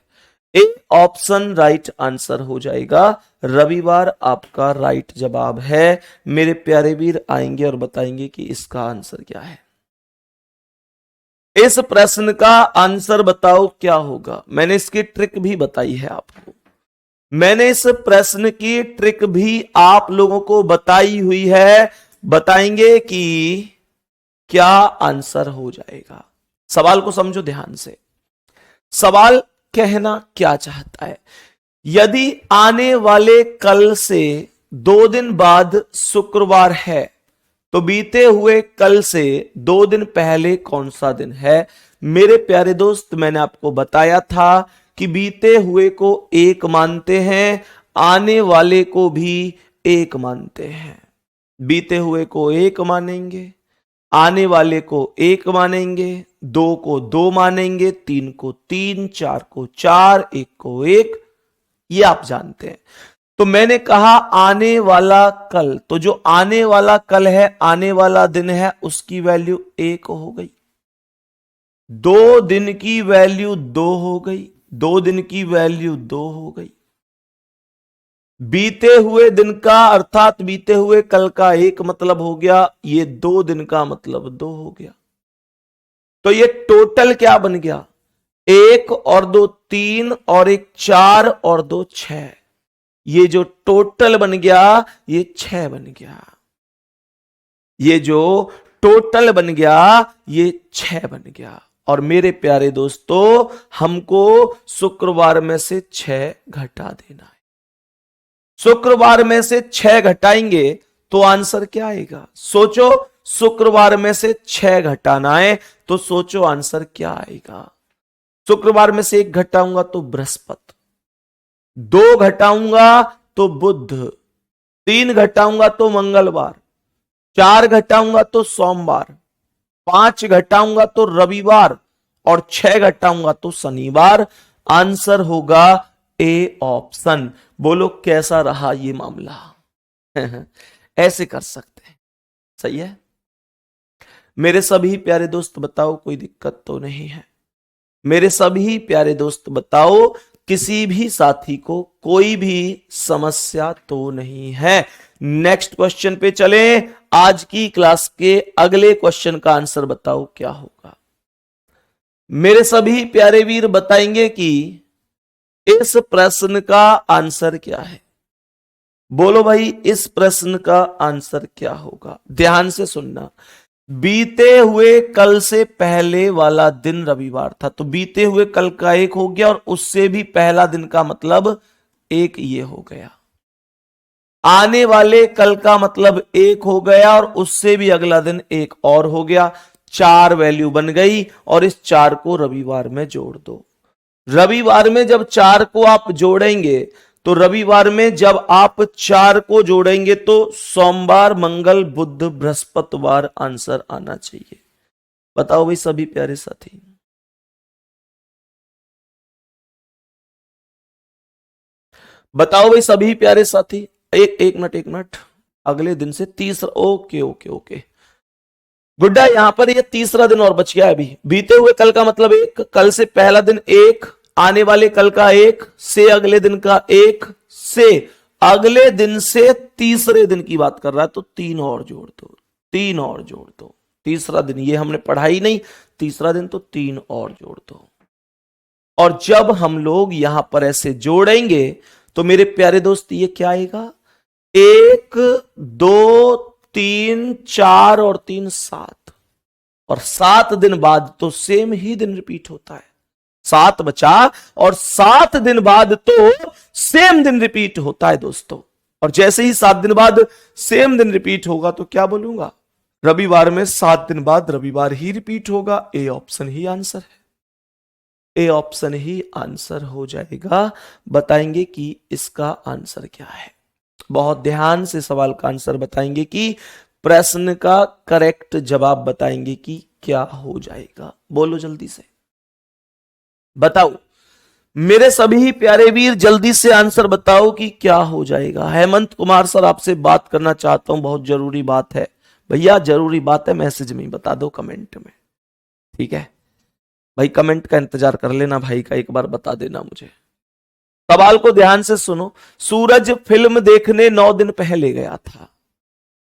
ए ऑप्शन राइट आंसर हो जाएगा, रविवार आपका राइट जवाब है। मेरे प्यारे वीर आएंगे और बताएंगे कि इसका आंसर क्या है। इस प्रश्न का आंसर बताओ क्या होगा। मैंने इसकी ट्रिक भी बताई है आपको, मैंने इस प्रश्न की ट्रिक भी आप लोगों को बताई हुई है। बताएंगे कि क्या आंसर हो जाएगा। सवाल को समझो ध्यान से, सवाल कहना क्या चाहता है। यदि आने वाले कल से 2 दिन बाद शुक्रवार है, तो बीते हुए कल से 2 दिन पहले कौन सा दिन है। मेरे प्यारे दोस्त मैंने आपको बताया था कि बीते हुए को एक मानते हैं, आने वाले को भी एक मानते हैं। बीते हुए को एक मानेंगे, आने वाले को एक मानेंगे, 2 को 2 मानेंगे, 3 को 3, 4 को 4, 1 को 1, ये आप जानते हैं। तो मैंने कहा आने वाला कल, तो जो आने वाला कल है, आने वाला दिन है, उसकी वैल्यू 1 हो गई। 2 दिन की वैल्यू 2 हो गई, 2 दिन की वैल्यू 2 हो गई। बीते हुए दिन का अर्थात बीते हुए कल का 1 मतलब हो गया, ये 2 दिन का मतलब 2 हो गया। तो ये टोटल क्या बन गया, 1 और 2 3 और 1 4 और 2 6। ये जो टोटल बन गया ये 6 बन गया। ये जो टोटल बन गया ये 6 बन गया। और मेरे प्यारे दोस्तों हमको शुक्रवार में से 6 घटा देना है। शुक्रवार में से 6 घटाएंगे तो आंसर क्या आएगा, सोचो। शुक्रवार में से 6 घटाना है तो सोचो आंसर क्या आएगा। शुक्रवार में से 1 घटाऊंगा तो बृहस्पति, 2 घटाऊंगा तो बुध, 3 घटाऊंगा तो मंगलवार, 4 घटाऊंगा तो सोमवार, 5 घटाऊंगा तो रविवार और 6 घटाऊंगा तो शनिवार। आंसर होगा ए ऑप्शन। बोलो कैसा रहा ये मामला? ऐसे कर सकते हैं, सही है। मेरे सभी प्यारे दोस्त बताओ कोई दिक्कत तो नहीं है? मेरे सभी प्यारे दोस्त बताओ किसी भी साथी को कोई भी समस्या तो नहीं है? नेक्स्ट क्वेश्चन पे चले। आज की क्लास के अगले क्वेश्चन का आंसर बताओ क्या होगा? मेरे सभी प्यारे वीर बताएंगे कि इस प्रश्न का आंसर क्या है। बोलो भाई, इस प्रश्न का आंसर क्या होगा? ध्यान से सुनना। बीते हुए कल से पहले वाला दिन रविवार था, तो बीते हुए कल का 1 हो गया और उससे भी पहला दिन का मतलब 1 ये हो गया। आने वाले कल का मतलब 1 हो गया और उससे भी अगला दिन 1 और हो गया। 4 वैल्यू बन गई और इस 4 को रविवार में जोड़ दो। रविवार में जब 4 को आप जोड़ेंगे तो रविवार में जब आप 4 को जोड़ेंगे तो सोमवार, मंगल, बुध, बृहस्पतिवार आंसर आना चाहिए। बताओ भाई सभी प्यारे साथी, बताओ भाई सभी प्यारे साथी। एक मिनट, अगले दिन से तीसरा, ओके ओके ओके गुड्डा, यहां पर ये तीसरा दिन और बच गया है अभी। बीते हुए कल का मतलब 1, कल से पहला दिन 1, आने वाले कल का 1, से अगले दिन का 1, से अगले दिन से तीसरे दिन की बात कर रहा है तो 3 और जोड़ दो, 3 और जोड़ दो। तीसरा दिन ये हमने पढ़ा ही नहीं, तीसरा दिन तो 3 और जोड़ दो। और जब हम लोग यहां पर ऐसे जोड़ेंगे तो मेरे प्यारे दोस्त ये क्या आएगा? 1 2 3 4 और 3 7, और 7 दिन बाद तो सेम ही दिन रिपीट होता है। 7 बचा और 7 दिन बाद तो सेम दिन रिपीट होता है दोस्तों। और जैसे ही 7 दिन बाद सेम दिन रिपीट होगा तो क्या बोलूंगा? रविवार में 7 दिन बाद रविवार ही रिपीट होगा। ए ऑप्शन ही आंसर है, ए ऑप्शन ही आंसर हो जाएगा। बताएंगे कि इसका आंसर क्या है। बहुत ध्यान से सवाल का आंसर बताएंगे कि प्रश्न का करेक्ट जवाब बताएंगे कि क्या हो जाएगा। बोलो जल्दी से, बताओ मेरे सभी प्यारे वीर, जल्दी से आंसर बताओ कि क्या हो जाएगा। हेमंत कुमार सर आपसे बात करना चाहता हूं, बहुत जरूरी बात है। भैया जरूरी बात है, मैसेज में बता दो, कमेंट में, ठीक है भाई? कमेंट का इंतजार कर लेना भाई का, एक बार बता देना मुझे। सवाल को ध्यान से सुनो। सूरज फिल्म देखने 9 दिन पहले गया था,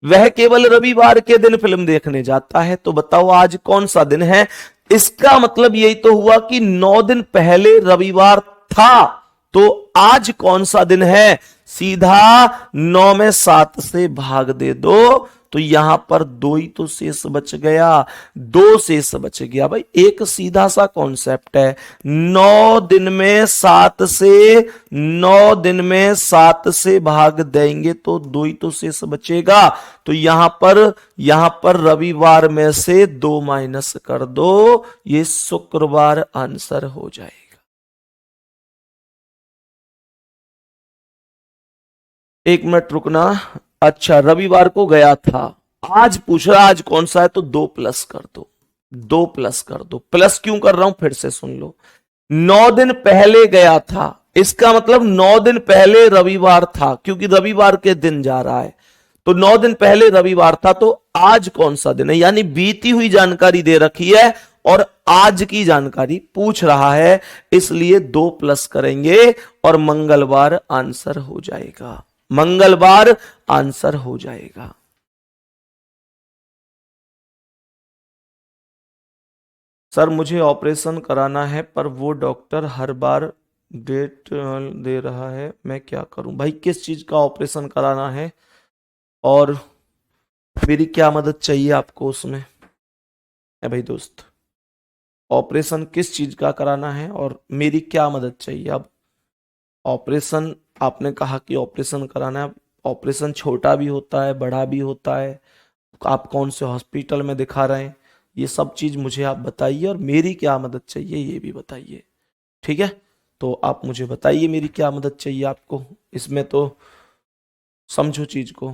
वह केवल रविवार के दिन फिल्म देखने जाता है, तो बताओ आज कौन सा दिन है? इसका मतलब यही तो हुआ कि 9 दिन पहले रविवार था, तो आज कौन सा दिन है? सीधा 9 में 7 से भाग दे दो तो यहां पर 2 ही तो शेष बच गया, 2 शेष बच गया भाई। एक सीधा सा कॉन्सेप्ट है, 9 दिन में 7 से 9 दिन में 7 से भाग देंगे तो 2 ही तो शेष बचेगा। तो यहां पर रविवार में से 2 माइनस कर दो, ये शुक्रवार आंसर हो जाएगा। एक मिनट रुकना। अच्छा, रविवार को गया था, आज पूछ रहा आज कौन सा है, तो 2 प्लस कर दो, 2 प्लस कर दो। प्लस क्यों कर रहा हूं फिर से सुन लो। 9 दिन पहले गया था, इसका मतलब 9 दिन पहले रविवार था, क्योंकि रविवार के दिन जा रहा है, तो 9 दिन पहले रविवार था। तो आज कौन सा दिन है, यानी बीती हुई जानकारी दे रखी है और आज की जानकारी पूछ रहा है, इसलिए 2 प्लस करेंगे और मंगलवार आंसर हो जाएगा। मंगलवार आंसर हो जाएगा। सर मुझे ऑपरेशन कराना है पर वो डॉक्टर हर बार डेट दे रहा है, मैं क्या करूं? भाई किस चीज का ऑपरेशन कराना है और मेरी क्या मदद चाहिए आपको उसमें? है भाई दोस्त, ऑपरेशन किस चीज का कराना है और मेरी क्या मदद चाहिए? अब ऑपरेशन आपने कहा कि ऑपरेशन कराना है, ऑपरेशन छोटा भी होता है, बड़ा भी होता है। आप कौन से हॉस्पिटल में दिखा रहे हैं, ये सब चीज मुझे आप बताइए और मेरी क्या मदद चाहिए ये भी बताइए। ठीक है, तो आप मुझे बताइए मेरी क्या मदद चाहिए आपको इसमें, तो समझो चीज को,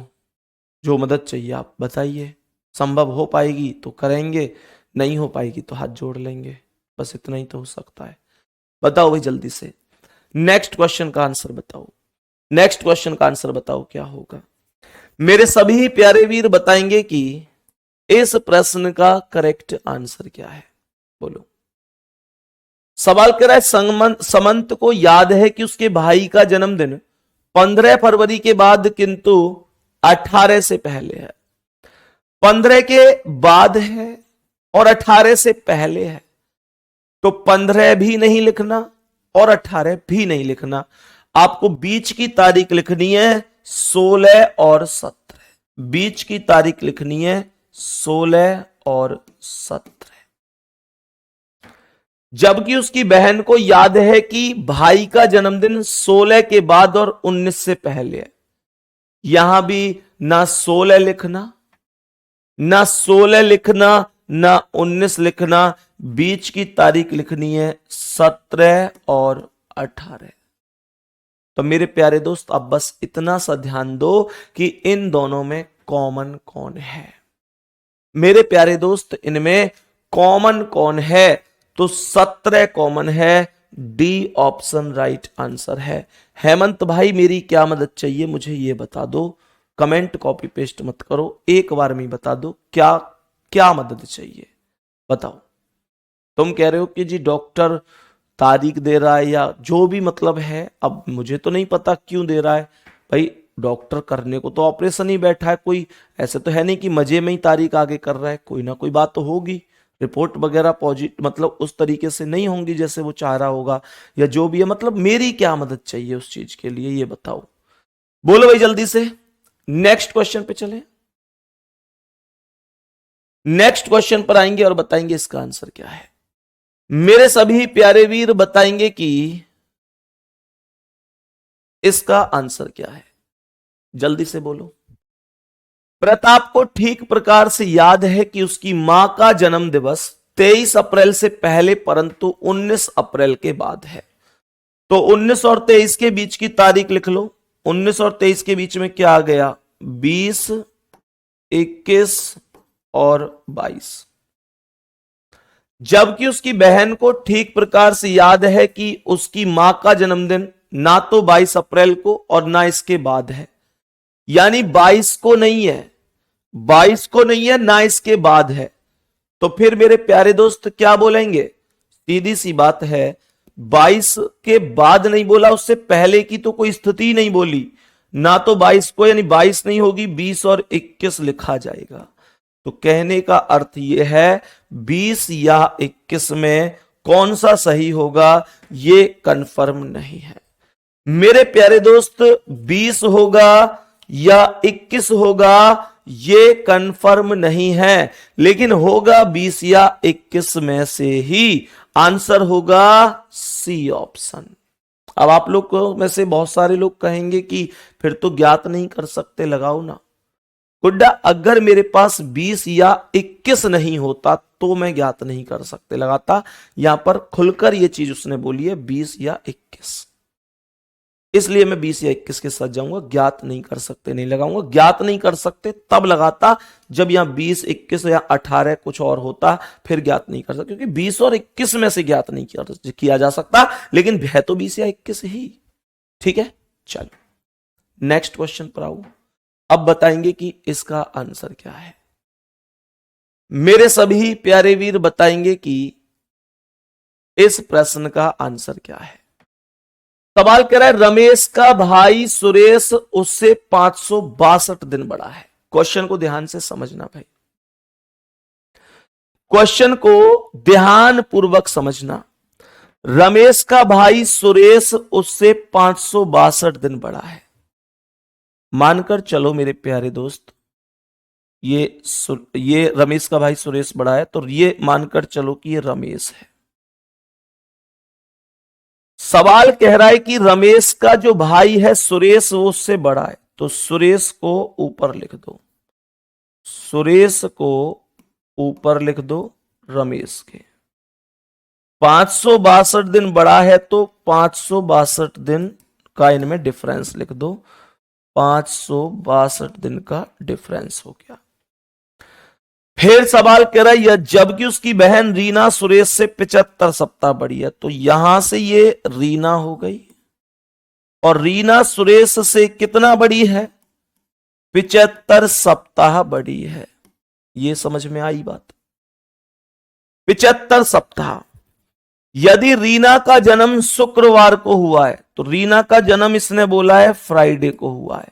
जो मदद चाहिए आप बताइए। संभव हो पाएगी तो करेंगे, नहीं हो पाएगी तो हाथ जोड़ लेंगे, बस इतना ही तो हो सकता है। बताओ भाई जल्दी से, नेक्स्ट क्वेश्चन का आंसर बताओ, नेक्स्ट क्वेश्चन का आंसर बताओ क्या होगा। मेरे सभी प्यारे वीर बताएंगे कि इस प्रश्न का करेक्ट आंसर क्या है, बोलो। सवाल कह रहा है समंत को याद है कि उसके भाई का जन्मदिन 15 फरवरी के बाद किंतु 18 से पहले है। 15 के बाद है और 18 से पहले है, तो 15 भी नहीं लिखना और 18 भी नहीं लिखना, आपको बीच की तारीख लिखनी है 16 और 17। बीच की तारीख लिखनी है 16 और 17। जबकि उसकी बहन को याद है कि भाई का जन्मदिन 16 के बाद और 19 से पहले है। यहां भी ना 16 लिखना, ना 16 लिखना, ना 19 लिखना, बीच की तारीख लिखनी है 17 और 18। तो मेरे प्यारे दोस्त अब बस इतना सा ध्यान दो कि इन दोनों में कॉमन कौन है। मेरे प्यारे दोस्त इनमें कॉमन कौन है, तो 17 कॉमन है, डी ऑप्शन राइट आंसर है। हेमंत भाई मेरी क्या मदद चाहिए मुझे ये बता दो, कमेंट कॉपी पेस्ट मत करो, एक बार में बता दो क्या क्या मदद चाहिए, बताओ। तुम कह रहे हो कि जी डॉक्टर तारीख दे रहा है या जो भी मतलब है, अब मुझे तो नहीं पता क्यों दे रहा है भाई। डॉक्टर करने को तो ऑपरेशन ही बैठा है, कोई ऐसे तो है नहीं कि मजे में ही तारीख आगे कर रहा है, कोई ना कोई बात तो होगी, रिपोर्ट वगैरह पॉजिटिव मतलब उस तरीके से नहीं होंगी जैसे वो चाह रहा होगा, या जो भी है। मतलब मेरी क्या मदद चाहिए उस चीज के लिए ये बताओ, बोलो भाई जल्दी से। नेक्स्ट क्वेश्चन पे चले, नेक्स्ट क्वेश्चन पर आएंगे और बताएंगे इसका आंसर क्या है। मेरे सभी प्यारे वीर बताएंगे कि इसका आंसर क्या है, जल्दी से बोलो। प्रताप को ठीक प्रकार से याद है कि उसकी मां का जन्म दिवस 23 अप्रैल से पहले परंतु 19 अप्रैल के बाद है। तो 19 और 23 के बीच की तारीख लिख लो। 19 और 23 के बीच में क्या आ गया, 20, 21 और 22। जबकि उसकी बहन को ठीक प्रकार से याद है कि उसकी मां का जन्मदिन ना तो 22 अप्रैल को और ना इसके बाद है, यानी 22 को नहीं है, 22 को नहीं है ना इसके बाद है। तो फिर मेरे प्यारे दोस्त क्या बोलेंगे, सीधी सी बात है, 22 के बाद नहीं बोला, उससे पहले की तो कोई स्थिति नहीं बोली ना, तो 22 को यानी 22 नहीं होगी, 20 और 21 लिखा जाएगा। तो कहने का अर्थ यह है 20 या 21 में कौन सा सही होगा ये कंफर्म नहीं है। मेरे प्यारे दोस्त 20 होगा या 21 होगा ये कंफर्म नहीं है, लेकिन होगा 20 या 21 में से ही, आंसर होगा सी ऑप्शन। अब आप लोग में से बहुत सारे लोग कहेंगे कि फिर तो ज्ञात नहीं कर सकते, लगाओ ना गुड्डा। अगर मेरे पास 20 या 21 नहीं होता तो मैं ज्ञात नहीं कर सकते लगाता, यहां पर खुलकर यह चीज उसने बोली है 20 या 21, इसलिए मैं 20 या 21 के साथ जाऊंगा, ज्ञात नहीं कर सकते नहीं लगाऊंगा। ज्ञात नहीं कर सकते तब लगाता जब यहां 20, 21 या 18 कुछ और होता, फिर ज्ञात नहीं कर सकता, क्योंकि 20 और 21 में से ज्ञात नहीं किया जा सकता, लेकिन है तो 20 या 21 ही। ठीक है, चलो नेक्स्ट क्वेश्चन पर आओ। अब बताएंगे कि इसका आंसर क्या है। मेरे सभी प्यारे वीर बताएंगे कि इस प्रश्न का आंसर क्या है। सवाल कह रहा है रमेश का भाई सुरेश उससे 562 दिन बड़ा है। क्वेश्चन को ध्यान से समझना भाई, क्वेश्चन को ध्यान पूर्वक समझना। रमेश का भाई सुरेश उससे 562 दिन बड़ा है। मानकर चलो मेरे प्यारे दोस्त, ये रमेश का भाई सुरेश बड़ा है, तो ये मानकर चलो कि ये रमेश है। सवाल कह रहा है कि रमेश का जो भाई है सुरेश वो उससे बड़ा है, तो सुरेश को ऊपर लिख दो, सुरेश को ऊपर लिख दो रमेश के। 562 दिन बड़ा है तो 562 दिन का इनमें डिफरेंस लिख दो। 562 दिन का डिफरेंस हो गया। फिर सवाल कह रहा है जबकि उसकी बहन रीना सुरेश से 75 सप्ताह बड़ी है, तो यहां से ये रीना हो गई और रीना सुरेश से कितना बड़ी है? 75 सप्ताह बड़ी है। ये समझ में आई बात? 75 सप्ताह। यदि रीना का जन्म शुक्रवार को हुआ है तो रीना का जन्म इसने बोला है फ्राइडे को हुआ है,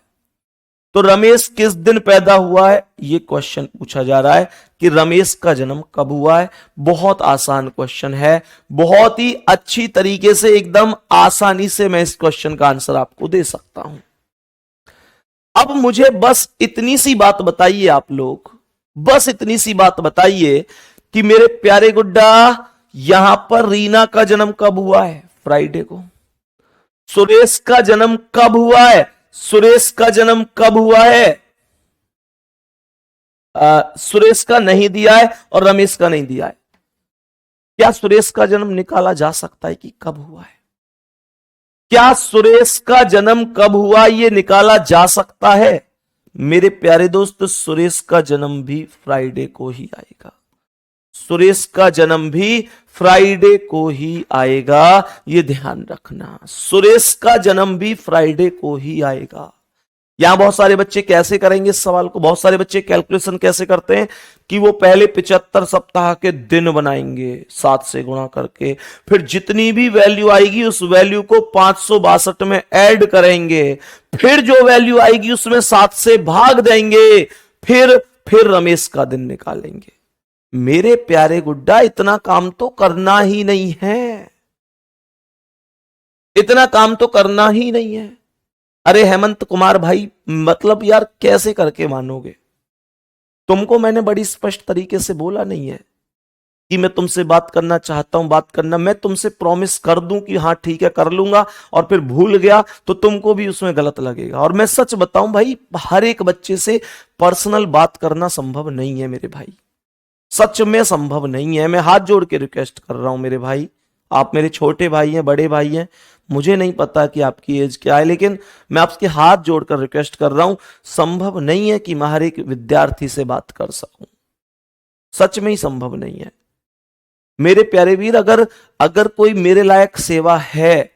तो रमेश किस दिन पैदा हुआ है? ये क्वेश्चन पूछा जा रहा है कि रमेश का जन्म कब हुआ है। बहुत आसान क्वेश्चन है, बहुत ही अच्छी तरीके से एकदम आसानी से मैं इस क्वेश्चन का आंसर आपको दे सकता हूं। अब मुझे बस इतनी सी बात बताइए आप लोग, बस इतनी सी बात बताइए कि मेरे प्यारे गुड्डा यहां पर रीना का जन्म कब हुआ है? फ्राइडे को। सुरेश का जन्म कब हुआ है? सुरेश का जन्म कब हुआ है? सुरेश का नहीं दिया है और रमेश का नहीं दिया है। क्या सुरेश का जन्म निकाला जा सकता है कि कब हुआ है? क्या सुरेश का जन्म कब हुआ ये निकाला जा सकता है? मेरे प्यारे दोस्त, सुरेश का जन्म भी फ्राइडे को ही आएगा। सुरेश का जन्म भी फ्राइडे को ही आएगा, ये ध्यान रखना। सुरेश का जन्म भी फ्राइडे को ही आएगा। यहां बहुत सारे बच्चे कैसे करेंगे इस सवाल को? बहुत सारे बच्चे कैलकुलेशन कैसे करते हैं कि वो पहले 75 सप्ताह के दिन बनाएंगे 7 से गुणा करके, फिर जितनी भी वैल्यू आएगी उस वैल्यू को 562 में ऐड करेंगे, फिर जो वैल्यू आएगी उसमें 7 से भाग देंगे, फिर रमेश का दिन निकालेंगे। मेरे प्यारे गुड्डा इतना काम तो करना ही नहीं है, इतना काम तो करना ही नहीं है। अरे हेमंत कुमार भाई, मतलब यार कैसे करके मानोगे? तुमको मैंने बड़ी स्पष्ट तरीके से बोला नहीं है कि मैं तुमसे बात करना चाहता हूं, बात करना। मैं तुमसे प्रॉमिस कर दूं कि हाँ ठीक है कर लूंगा और फिर भूल गया तो तुमको भी उसमें गलत लगेगा। और मैं सच बताऊं भाई, हर एक बच्चे से पर्सनल बात करना संभव नहीं है मेरे भाई, सच में संभव नहीं है। मैं हाथ जोड़ के रिक्वेस्ट कर रहा हूं मेरे भाई, आप मेरे छोटे भाई हैं, बड़े भाई हैं, मुझे नहीं पता कि आपकी एज क्या है, लेकिन मैं आपके हाथ जोड़कर रिक्वेस्ट कर रहा हूं, संभव नहीं है कि मैं हर एक विद्यार्थी से बात कर सकूं, सच में ही संभव नहीं है मेरे प्यारे वीर। अगर कोई मेरे लायक सेवा है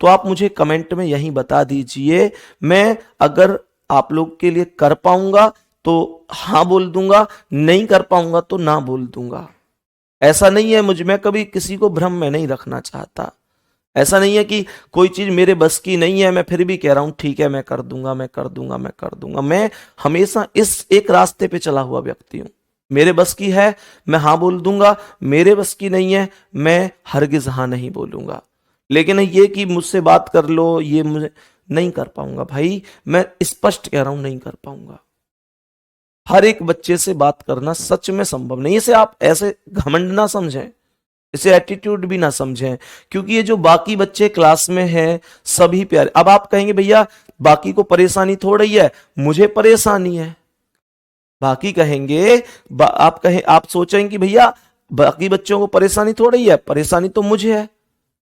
तो आप मुझे कमेंट में यही बता दीजिए। मैं अगर आप लोग के लिए कर पाऊंगा तो हाँ बोल दूंगा, नहीं कर पाऊंगा तो ना बोल दूंगा। ऐसा नहीं है, मैं कभी किसी को भ्रम में नहीं रखना चाहता। ऐसा नहीं है कि कोई चीज मेरे बस की नहीं है, मैं फिर भी कह रहा हूं ठीक है मैं कर दूंगा, मैं कर दूंगा, मैं कर दूंगा। मैं हमेशा इस एक रास्ते पे चला हुआ व्यक्ति हूं। मेरे बस की है मैं हाँ बोल दूंगा, मेरे बस की नहीं है मैं हरगिज हाँ नहीं बोलूंगा। लेकिन ये कि मुझसे बात कर लो, ये मुझे नहीं कर पाऊंगा भाई, मैं स्पष्ट कह रहा हूं नहीं कर पाऊंगा। हर एक बच्चे से बात करना सच में संभव नहीं। इसे आप ऐसे घमंड ना समझें, इसे एटीट्यूड भी ना समझें, क्योंकि ये जो बाकी बच्चे क्लास में हैं सभी प्यारे। अब आप कहेंगे भैया बाकी को परेशानी थोड़ी है, मुझे परेशानी है। बाकी कहेंगे आप सोचेंगे कि भैया बाकी बच्चों को परेशानी थोड़ी है, परेशानी तो मुझे है,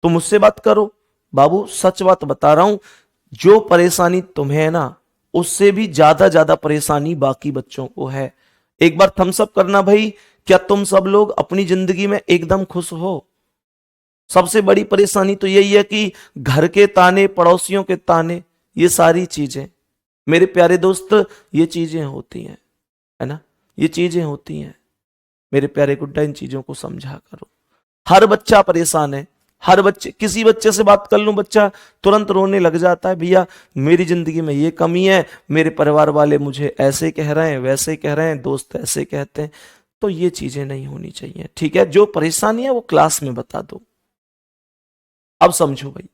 तो मुझसे बात करो। बाबू सच बात बता रहा हूं, जो परेशानी तुम्हें है ना उससे भी ज्यादा परेशानी बाकी बच्चों को है। एक बार थम्स अप करना भाई, क्या तुम सब लोग अपनी जिंदगी में एकदम खुश हो? सबसे बड़ी परेशानी तो यही है कि घर के ताने, पड़ोसियों के ताने, ये सारी चीजें मेरे प्यारे दोस्त ये चीजें होती हैं, है ना, ये चीजें होती हैं। मेरे प्यारे गुड्डा इन चीजों को समझा करो। हर बच्चा परेशान है, हर बच्चे, किसी बच्चे से बात कर लूं बच्चा तुरंत रोने लग जाता है, भैया मेरी जिंदगी में ये कमी है, मेरे परिवार वाले मुझे ऐसे कह रहे हैं, वैसे कह रहे हैं, दोस्त ऐसे कहते हैं। तो ये चीजें नहीं होनी चाहिए, ठीक है? जो परेशानी है वो क्लास में बता दो। अब समझो भाई,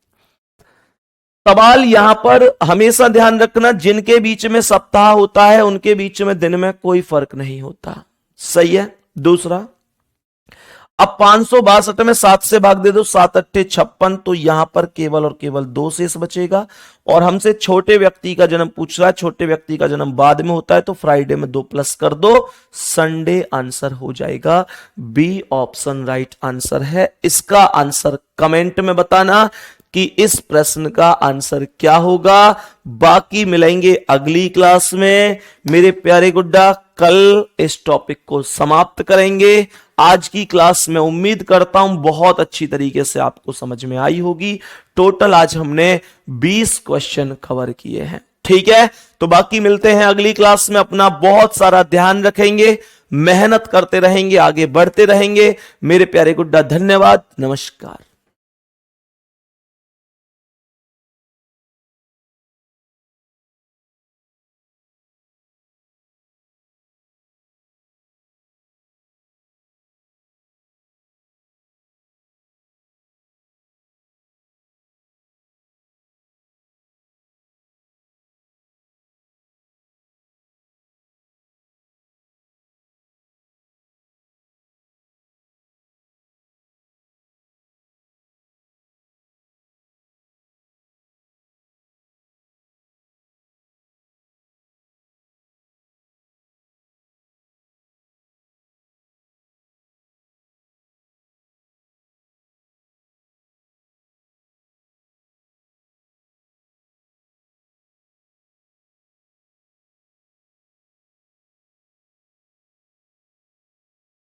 सवाल यहां पर हमेशा ध्यान रखना, जिनके बीच में सप्ताह होता है उनके बीच में दिन में कोई फर्क नहीं होता, सही है? दूसरा, अब 562 में 7 से भाग दे दो, 7 अट्ठे 56, तो यहां पर केवल और केवल 2 शेष बचेगा। और हमसे छोटे व्यक्ति का जन्म पूछ रहा है, छोटे व्यक्ति का जन्म बाद में होता है, तो फ्राइडे में 2 प्लस कर दो, संडे आंसर हो जाएगा। बी ऑप्शन राइट आंसर है। इसका आंसर कमेंट में बताना कि इस प्रश्न का आंसर क्या होगा। बाकी मिलेंगे अगली क्लास में मेरे प्यारे गुड्डा, कल इस टॉपिक को समाप्त करेंगे। आज की क्लास में उम्मीद करता हूं बहुत अच्छी तरीके से आपको समझ में आई होगी। टोटल आज हमने 20 क्वेश्चन कवर किए हैं, ठीक है। तो बाकी मिलते हैं अगली क्लास में। अपना बहुत सारा ध्यान रखेंगे, मेहनत करते रहेंगे, आगे बढ़ते रहेंगे। मेरे प्यारे गुड्डा, धन्यवाद, नमस्कार।